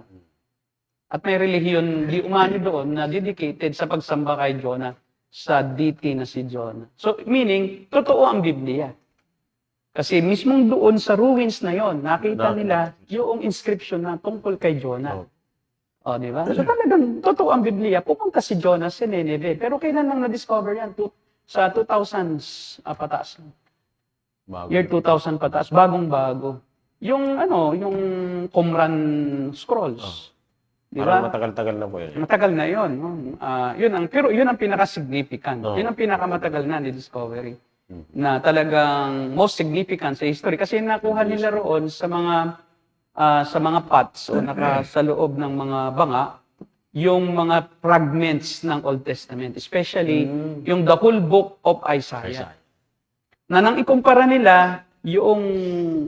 At may relihiyon di umani doon na dedicated sa pagsamba kay Jonah sa deity na si Jonah. So, meaning, totoo ang Biblia. Kasi mismong doon sa ruins na yon, nakita nila yung inscription na tungkol kay Jonah. O, di ba? So talagang totoo ang Biblia. Pupunta si Jonah sa Nineveh. Pero kailan lang na-discover yan? Sa 2000s pataas. Year 2000 pataas. Bagong-bago. Yung Qumran scrolls. Di ba? Parang matagal-tagal na po yun. Matagal na yun. No? Pero yun ang pinaka-significant. Yun ang pinakamatagal na discovery. Na talagang most significant sa history. Kasi nakuha nila roon sa mga pots o sa loob ng mga banga yung mga fragments ng Old Testament, especially yung the whole book of Isaiah. Na nang ikumpara nila yung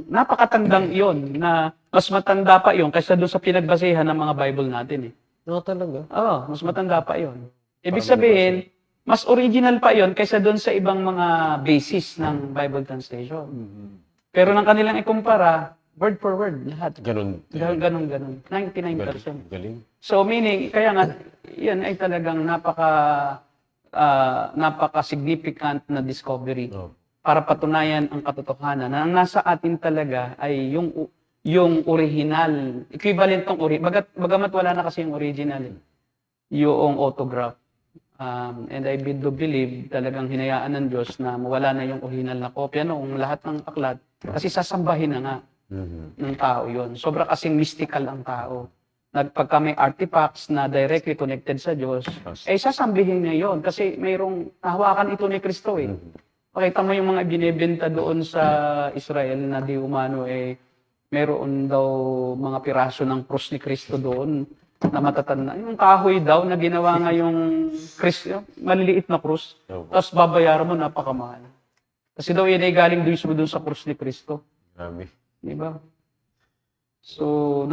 napakatandang iyon na mas matanda pa iyon kaysa doon sa pinagbasehan ng mga Bible natin eh. No, talaga. Oo, mas matanda pa iyon. Ibig sabihin, mas original pa iyon kaysa doon sa ibang mga basis ng Bible translation. Pero nang kanilang ikumpara, word for word, lahat. Ganun. Ganon. 99%. Galing. So meaning, kaya nga, yan ay talagang napaka-significant na discovery Oh. para patunayan ang katotohanan na ang nasa atin talaga ay yung original, equivalent ng bagamat wala na kasi yung original, yung autograph. And I do believe talagang hinayaan ng Diyos na mawala na yung original na kopya noong lahat ng aklat kasi sasambahin na nga ng tao yon. Sobra kasing mystical ang tao. Pagka may artifacts na directly connected sa Diyos, sasambihin niya yon kasi mayroong nahawakan ito ni Kristo eh. Pakita mo yung mga binibenta doon sa Israel na di umano mayroon daw mga piraso ng krus ni Kristo doon na matatanda. Yung kahoy daw na ginawa nga yung Kristo, maliliit na krus. Tapos babayaran mo, napakamahal. Kasi daw yun ay galing doon sa krus ni Kristo. Grabe. Di ba? So,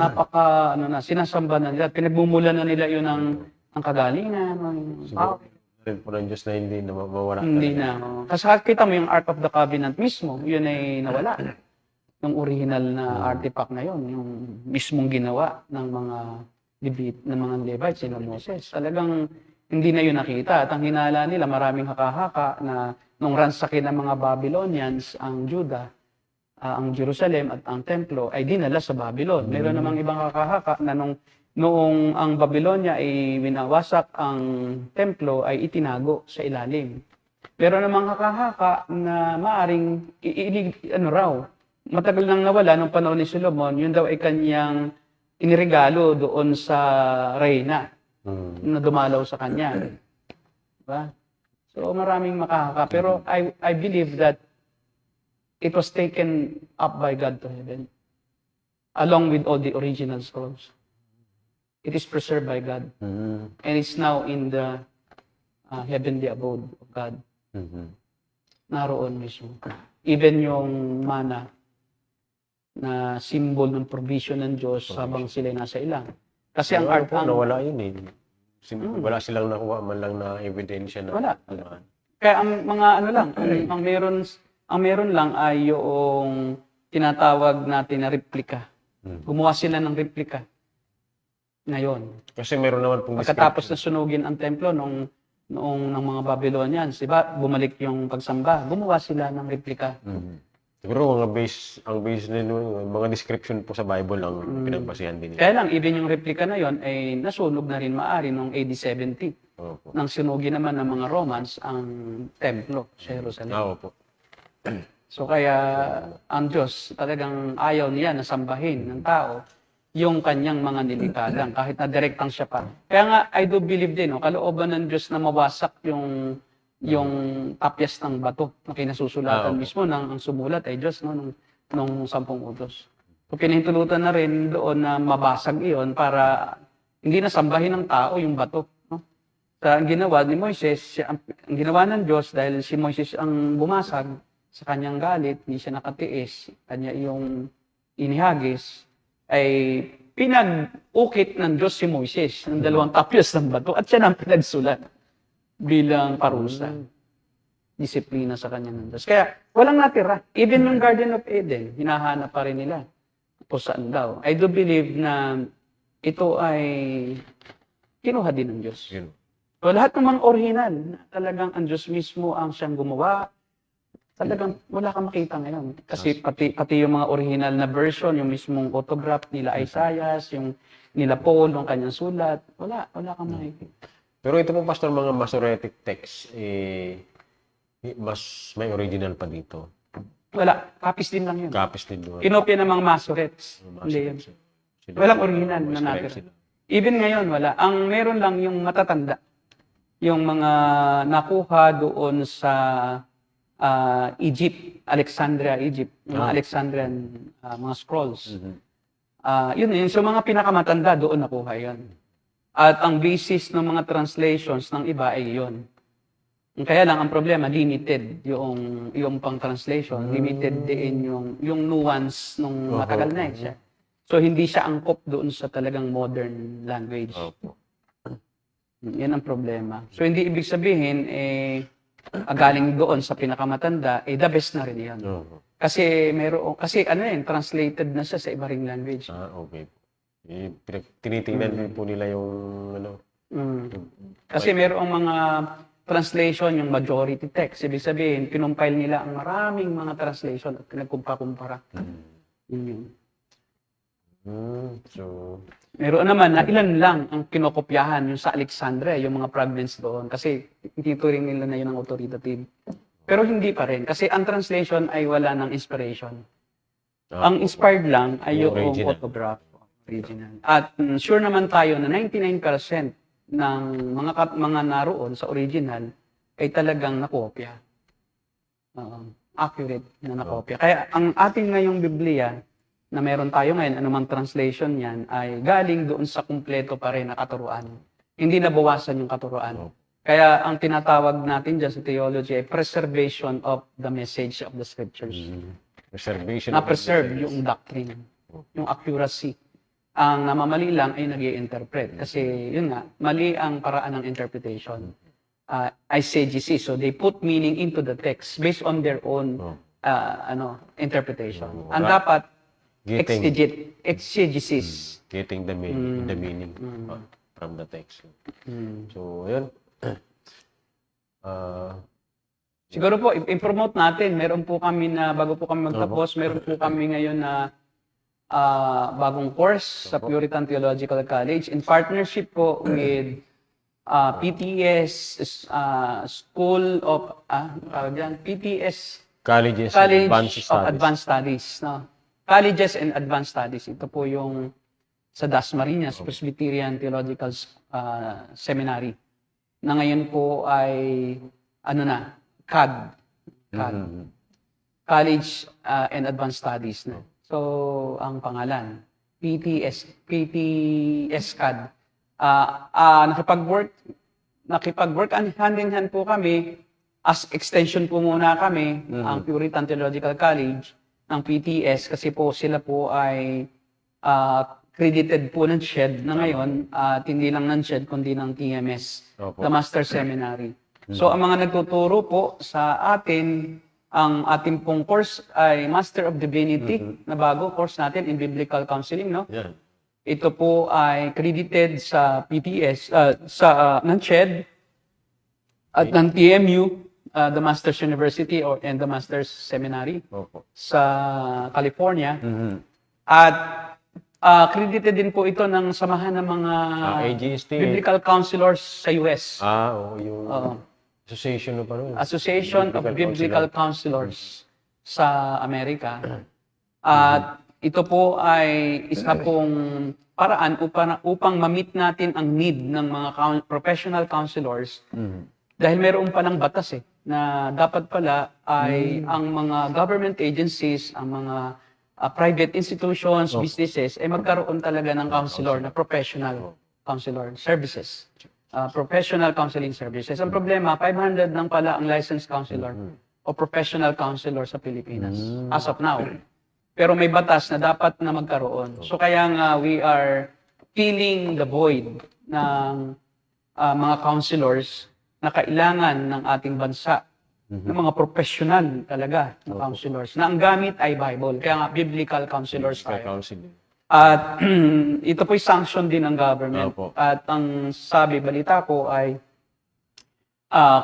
sinasamba na nila. Pinagmumula na nila yun ng kagalingan, ng tao. Rin po ng Diyos na hindi na mawala. Hindi na. Kasi kita mo yung Ark of the Covenant mismo, yun ay nawala. Yung original na artifact na yun, yung mismong ginawa ng mga Levites, sila Moses. Talagang hindi na yun nakita. At ang hinala nila, maraming haka-haka na nung ransakin ng mga Babylonians ang Judah, ang Jerusalem at ang templo ay dinala sa Babylon. Meron namang ibang haka-haka na noong ang Babylonia ay winawasak ang templo ay itinago sa ilalim. Pero namang haka-haka na maaring matagal nang nawala nung panahon ni Solomon, yun daw ay kanyang iniregalo doon sa reyna na dumalaw sa kanya. Diba? So maraming makahaka. Pero I believe that it was taken up by God to heaven along with all the original scrolls. It is preserved by God. And it's now in the heavenly abode of God. Naroon mismo. Even yung mana na symbol ng provision ng Diyos habang sila nasa ilang. Kasi ang art nawala yun eh. Wala silang nakuha man lang na ebidensya na. Wala. Kaya ang mga ang meron lang ay yung tinatawag natin na replika. Gumawa sila ng replika. Ngayon. Kasi meron naman pong pagkatapos na sunugin ang templo noong ng mga Babylonians, diba? Bumalik yung pagsamba. Gumawa sila ng replika. Siguro ang base nila, mga description po sa Bible ang pinagbasihan din. Kaya lang, even yung replika na yon ay nasunog na rin maari noong AD 70. Nang sunugin naman ng mga Romans ang templo sa Jerusalem. Opo. So kaya ang Diyos talagang ayaw niya na sambahin ng tao yung kanyang mga nilikha kahit na direktang siya pa. Kaya nga, I do believe din, kalooban ng Diyos na mawasak yung tapyas ng bato na kinasusulatan mismo ng ang sumulat ay Diyos nung 10 utos. So pinahintulutan na rin doon na mabasag iyon para hindi na sambahin ng tao yung bato. No? Sa ang ginawa ni Moises, ang ginawa ng Diyos dahil si Moises ang bumasag sa kanyang galit, hindi siya nakatiis, kanya yung inihagis, ay pinag-ukit ng Diyos si Moises ng 2 tapyas ng bato at siya nang pinagsulat bilang parusa. Disiplina sa kanya ng Diyos. Kaya walang natira. Even yung Garden of Eden, hinahanap pa rin nila kung saan daw. I do believe na ito ay kinuha din ng Diyos. So, lahat ng mga original, talagang ang Diyos mismo ang siyang gumawa. Talagang wala kang makita ngayon. Kasi pati yung mga original na version, yung mismong autograph nila Isaiah, yung nila Paul, yung kanyang sulat, wala kang makikita. Pero ito po, Pastor, mga Masoretic text, mas may original pa dito. Wala. Copies din lang yun. Copies din doon. Kinopya ng mga Masoretes. Hindi yun. Walang original na natin. Even ngayon, wala. Ang meron lang yung matatanda. Yung mga nakuha doon sa Egypt, Alexandria, Egypt. Mga Alexandrian mga scrolls. Yun. So mga pinakamatanda doon nakuha yun. At ang basis ng mga translations ng iba ay yun. Kaya lang, ang problema, limited yung pang-translation. Limited din yung nuance nung matagal na siya. So, hindi siya angkop doon sa talagang modern language. Opo. Yan ang problema. So, hindi ibig sabihin, galing doon sa pinakamatanda, the best na rin yan. Oo. Kasi translated na siya sa iba ring language. Okay. Tinitingnan din po nila yung Kasi merong mga translation, yung majority text. Ibig sabihin, pinumpile nila ang maraming mga translation at pinagkumpara-kumpara. Yun. So, Meron naman na ilan lang ang kinokopyahan yung sa Alexandria, yung mga fragments doon. Kasi ituturing nila na yun ang authoritative. Pero hindi pa rin. Kasi ang translation ay wala ng inspiration. Ang inspired lang ay yung autograph. Original. At sure naman tayo na 99% ng mga naroon sa original ay talagang nakopya. Accurate na nakopya. Kaya ang ating ngayong Biblia na meron tayo ngayon, anumang translation yan, ay galing doon sa kumpleto pa rin na katuruan. Hindi nabawasan yung katuruan. Kaya ang tinatawag natin dyan sa theology ay preservation of the message of the scriptures. Preservation. Na-preserve yung doctrine, yung accuracy. Ang namamali lang ay nag-i-interpret. Kasi yun nga, mali ang paraan ng interpretation. Eisegesis. So they put meaning into the text based on their own interpretation. Ang dapat, exegesis. Getting the meaning from the text. So, yun. Siguro po, i-promote natin. Meron po kami na, bago po kami magtapos, meron po kami ngayon na bagong course sa Puritan Theological College in partnership po with PTS School of PTS College of Advanced Studies. No? Colleges and Advanced Studies. Ito po yung sa Dasmariñas Presbyterian Theological Seminary na ngayon po ay CAD. College and Advanced Studies. No? So, ang pangalan, PTS CAD. Nakipag-work hand in hand po kami, as extension po muna kami, ang Puritan Theological College, ng PTS, kasi po sila po ay credited po ng SHED na ngayon, at hindi lang ng SHED, kundi ng TMS, the Master Seminary. So, ang mga nagtuturo po sa atin, ang ating pong course ay Master of Divinity, na bago course natin in Biblical Counseling, no? Yeah. Ito po ay credited sa PTS, ng SHED, at ng TMU, the Master's University and the Master's Seminary sa California. At credited din po ito ng samahan ng mga Biblical Counselors sa US. Yung Association of Association of Biblical Counselors sa Amerika. At ito po ay isa pong paraan upang ma-meet natin ang need ng mga professional counselors. Dahil meron palang batas na dapat pala ay ang mga government agencies, ang mga private institutions, businesses, ay magkaroon talaga ng counselor na professional counselor services. Professional counseling services. Ang problema, 500 lang pala ang licensed counselor o professional counselor sa Pilipinas as of now. Pero may batas na dapat na magkaroon. So kaya nga we are filling the void ng mga counselors na kailangan ng ating bansa, ng mga professional talaga na counselors, na ang gamit ay Bible. Kaya nga biblical counselors tayo. At ito po'y sanction din ng government. At ang balita ko ay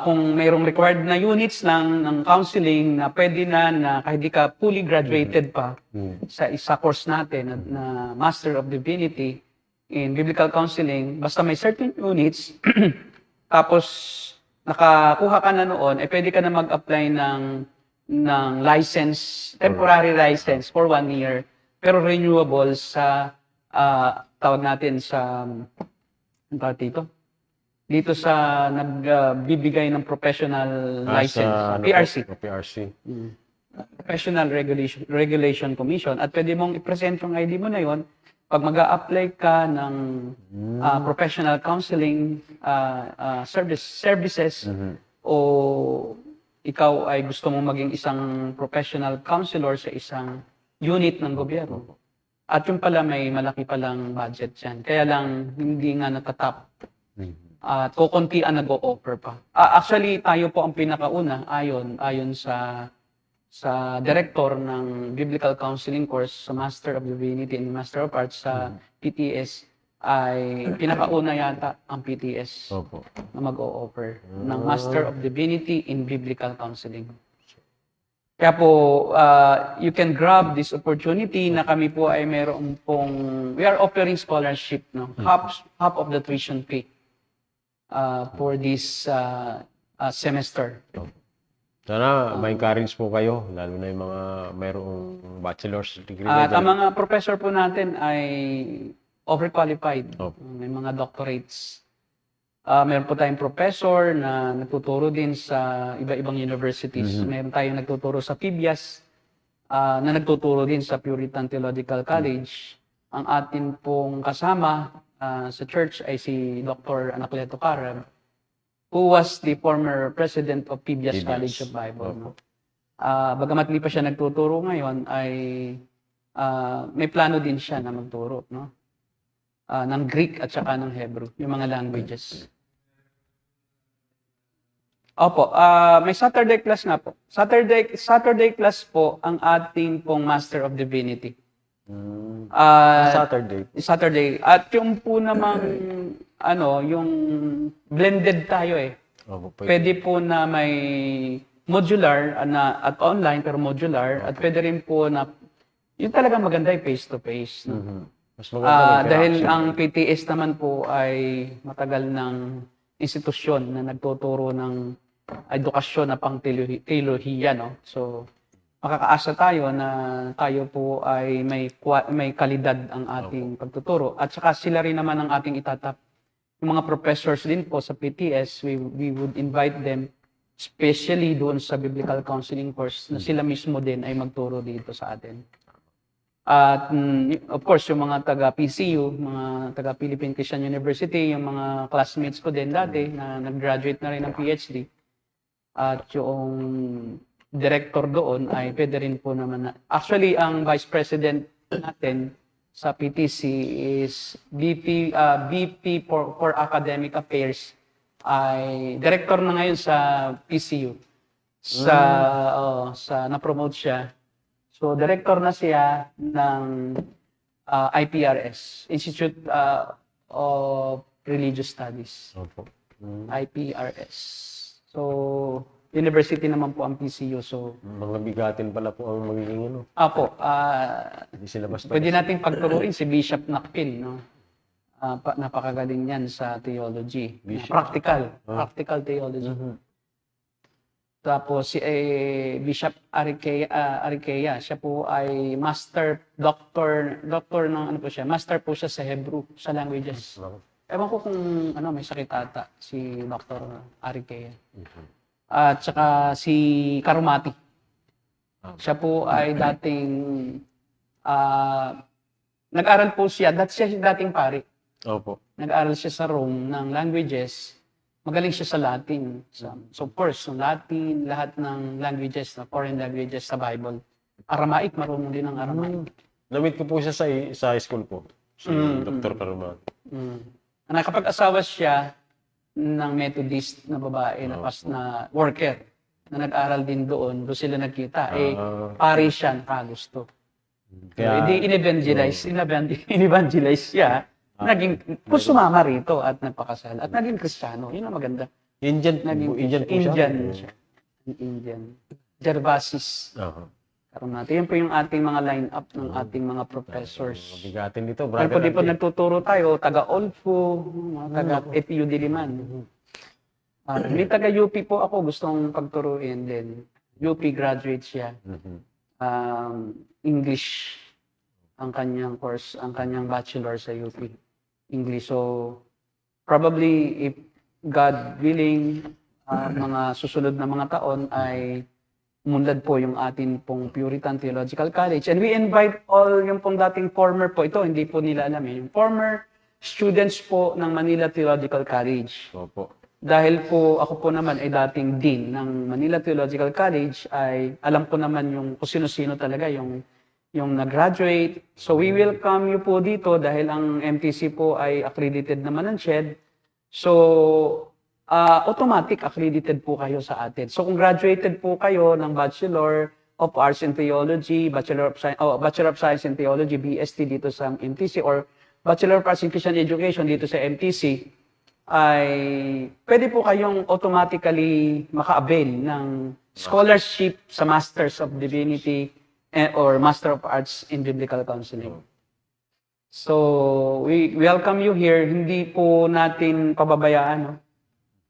kung mayroong required na units ng counseling na pwede na kahit di ka fully graduated pa sa course natin na Master of Divinity in Biblical Counseling, basta may certain units, tapos nakakuha ka na noon, pwede ka na mag-apply ng license, temporary license for 1 year, pero renewable sa, tawag natin sa, dito sa nagbibigay ng professional license, PRC. Professional Regulation Commission. At pwede mong i-present yung ID mo na yon pag mag-a-apply ka ng professional counseling services o ikaw ay gusto mong maging isang professional counselor sa isang unit ng gobyerno. At yung pala may malaki palang budget yan. Kaya lang hindi nga natatap. At kukuntian nag-o-offer pa. Actually, tayo po ang pinakauna ayon sa director ng Biblical Counseling course sa Master of Divinity and Master of Arts sa PTS ay pinakauna yata ang PTS Opo. na mag-o-offer ng Master of Divinity in Biblical Counseling. Kaya po, you can grab this opportunity na kami po ay meron pong, we are offering scholarship, no? Half of the tuition fee for this semester. Sana ma-encourage po kayo, lalo na yung mga mayroong bachelor's degree. At ang mga professor po natin ay overqualified. Opo. May mga doctorates. Meron po tayong professor na nagtuturo din sa iba-ibang universities. Meron tayong nagtuturo sa PIBIAS, na nagtuturo din sa Puritan Theological College. Ang atin pong kasama sa church ay si Dr. Anacleto Carab, who was the former president of PIBIAS College of Bible. No? Bagamat hindi pa siya nagtuturo ngayon, ay may plano din siya na magturo, no? Ng Greek at saka ng Hebrew, yung mga languages. Opo, may Saturday class nga po. Saturday class po ang ating pong Master of Divinity. Saturday. At yung po namang, yung blended tayo eh. Opo, Pwede po na may modular at online pero modular at pwede rin po na yung talagang maganda yung face-to-face. No? Mas maganda Dahil ang PTS naman po ay matagal ng institusyon na nagtuturo ng edukasyon na pang teolohiya, no? So, makakaasa tayo na tayo po ay may kalidad ang ating pagtuturo. At saka sila rin naman ang ating itatap. Yung mga professors din po sa PTS, we would invite them, especially doon sa Biblical Counseling course, na sila mismo din ay magturo dito sa atin. At of course, yung mga taga-PCU, mga taga-Philippine Christian University, yung mga classmates ko din dati na nag-graduate na rin ng PhD. At yung director doon ay pwede rin po naman na. Actually, ang vice president natin sa PTC is VP for Academic Affairs, ay director na ngayon sa PCU. Na-promote siya. So, director na siya ng IPRS, Institute of Religious Studies. Opo. IPRS. So, university naman po ang PCU. So, Mga bigatin pala po ang magiging apo, Hindi sila basta. pwede natin pagturuin si Bishop Nakpil, no? Napakagaling yan sa theology. Practical theology. Tapos si Bishop Arikea, siya po ay doctor ng master po siya sa Hebrew, sa languages. Ewan ko kung may sakit ata si Dr. Arikea. At saka si Karumati. Siya po ay dating nag-aral po siya, dating pari. Opo. Nag-aral siya sa Rome ng languages. Magaling siya sa Latin. So first, yung Latin, lahat ng languages, foreign languages sa Bible. Aramaic, marunong din ng Aramaic. Na-meet ko po siya sa school po. Si Dr. Karuman. Nakapag-asawa siya ng Methodist na babae na worker na nag-aral din doon sila nagkita. Pari siya, gusto. Kaya in-evangelize siya. Sumama rito at nagpakasal. At naging Kristiyano. Yun ang maganda. Indian po siya. Indian. Gervasis. Karumati. Yan po yung ating mga line-up ng ating mga professors. Mabigatin dito, Pero brother. po di po nagtuturo tayo, taga-Olfu, taga FPU Diliman. May taga-UP po ako gustong pagturuin din. UP graduate siya. English ang kanyang course, ang kanyang bachelor sa UP. English. So, probably, if God willing, mga susunod na mga taon ay umunlad po yung atin pong Puritan Theological College. And we invite all yung pong dating former po, ito hindi po nila alam yung former students po ng Manila Theological College. Opo. Dahil po ako po naman ay dating dean ng Manila Theological College, ay alam ko naman yung kung sino-sino talaga yung nag-graduate. So we welcome you po dito dahil ang MTC po ay accredited naman ng SHED. So automatic accredited po kayo sa atin. So kung graduated po kayo ng Bachelor of Arts in Theology, Bachelor of Science in Theology, BST dito sa MTC, or Bachelor of Arts in Christian Education dito sa MTC, ay pwede po kayong automatically maka-avail ng scholarship sa Masters of Divinity or Master of Arts in Biblical Counseling. So, we welcome you here. Hindi po natin pababayaan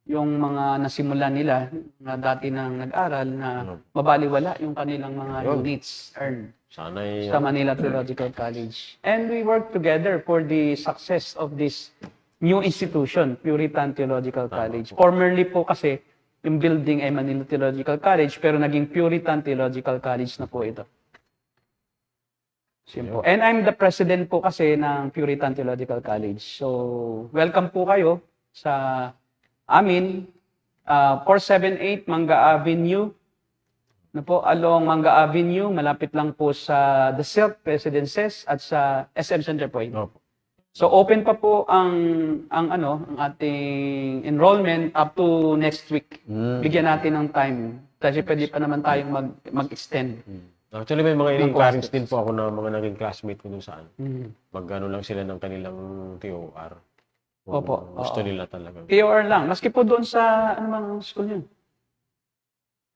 yung mga nasimula nila na dati nang nag-aral na mabaliwala yung kanilang mga units earned Sana'y sa Manila Theological College. And we work together for the success of this new institution, Puritan Theological College. Formerly po kasi, yung building ay Manila Theological College, pero naging Puritan Theological College na po ito. Simple. And I'm the president po kasi ng Puritan Theological College. So, welcome po kayo sa amin, 478 Mangga Avenue, na po, along Mangga Avenue, malapit lang po sa The Silk Residences at sa SM Center Point. Opo. So open pa po ang ating enrollment up to next week. Bigyan natin ng time. Kasi pwede pa naman tayong mag-extend. Actually, may mga in-encourage din po ako na mga naging classmate ko dun saan. Mag-ano lang sila ng kanilang TOR. Kung Opo, gusto oo. nila talaga. TOR lang. Maski po doon sa, ano mang school yun?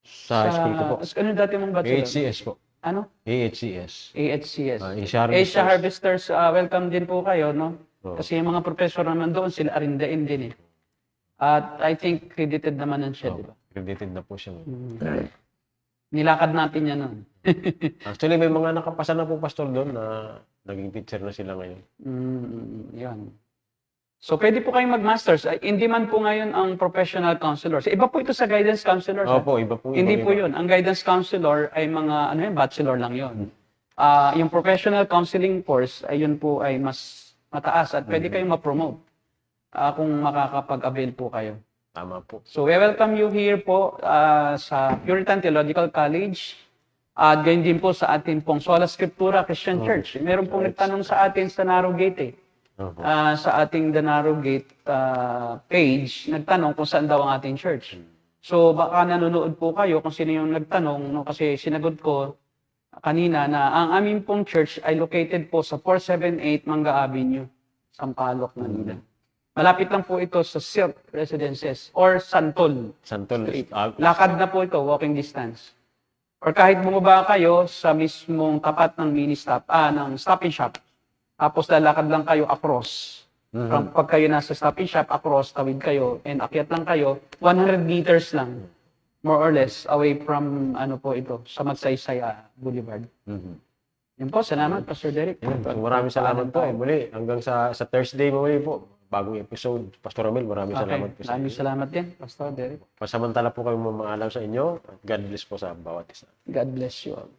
Sa school ko po. Ano dati mong bachelor? AHCS po. Ano? AHCS. AHCS. Asia Asia Harvesters, welcome din po kayo, no? Oo. Kasi yung mga professor naman doon, sila arindain din eh. At I think credited naman ng siya, di ba? Credited na po siya. Nilakad natin yan nun. Actually, may mga nakapasa na po pastor doon na naging teacher na sila ngayon. Yan. So, pwede po kayong mag-masters. Ay, hindi man po ngayon ang professional counselors. Iba po ito sa guidance counselors. Opo, iba po. Hindi iba, po iba. yun. Ang guidance counselor ay mga, bachelor lang yun. Yung professional counseling course, ay yun po ay mas mataas at pwede kayong ma-promote kung makakapag-avail po kayo. Tama po. So, we welcome you here po sa Puritan Theological College at gayon din po sa ating pong Sola Scriptura Christian Church. Meron pong nagtanong sa atin sa Narrow Gate eh. Sa ating The Narrow Gate page, nagtanong kung saan daw ang ating church. So, baka nanonood po kayo kung sino yung nagtanong, no? Kasi sinagot ko kanina na ang aming pong church ay located po sa 478 Mangga Avenue, Sampaloc, Manila. Malapit lang po ito sa Silk Residences or Santol. Santol. Lakad na po ito, walking distance. Or kahit bumaba kayo sa mismong tapat ng mini-stop, ng stop and shop. Tapos lalakad lang kayo across. From pag kayo nasa stop and shop, across, tawid kayo, and akyat lang kayo, 100 meters lang, more or less, away from, sa Magsaysay Boulevard. Yun po, salamat, Pastor Derek. Maraming salamat po. Muli, hanggang sa Thursday muli po. Bagong episode. Pastor Romel, maraming salamat po sa Maraming inyo. salamat din, Pastor Derek. Pasamantala po kayo mamaalam sa inyo. At God bless po sa bawat isa. God bless you all.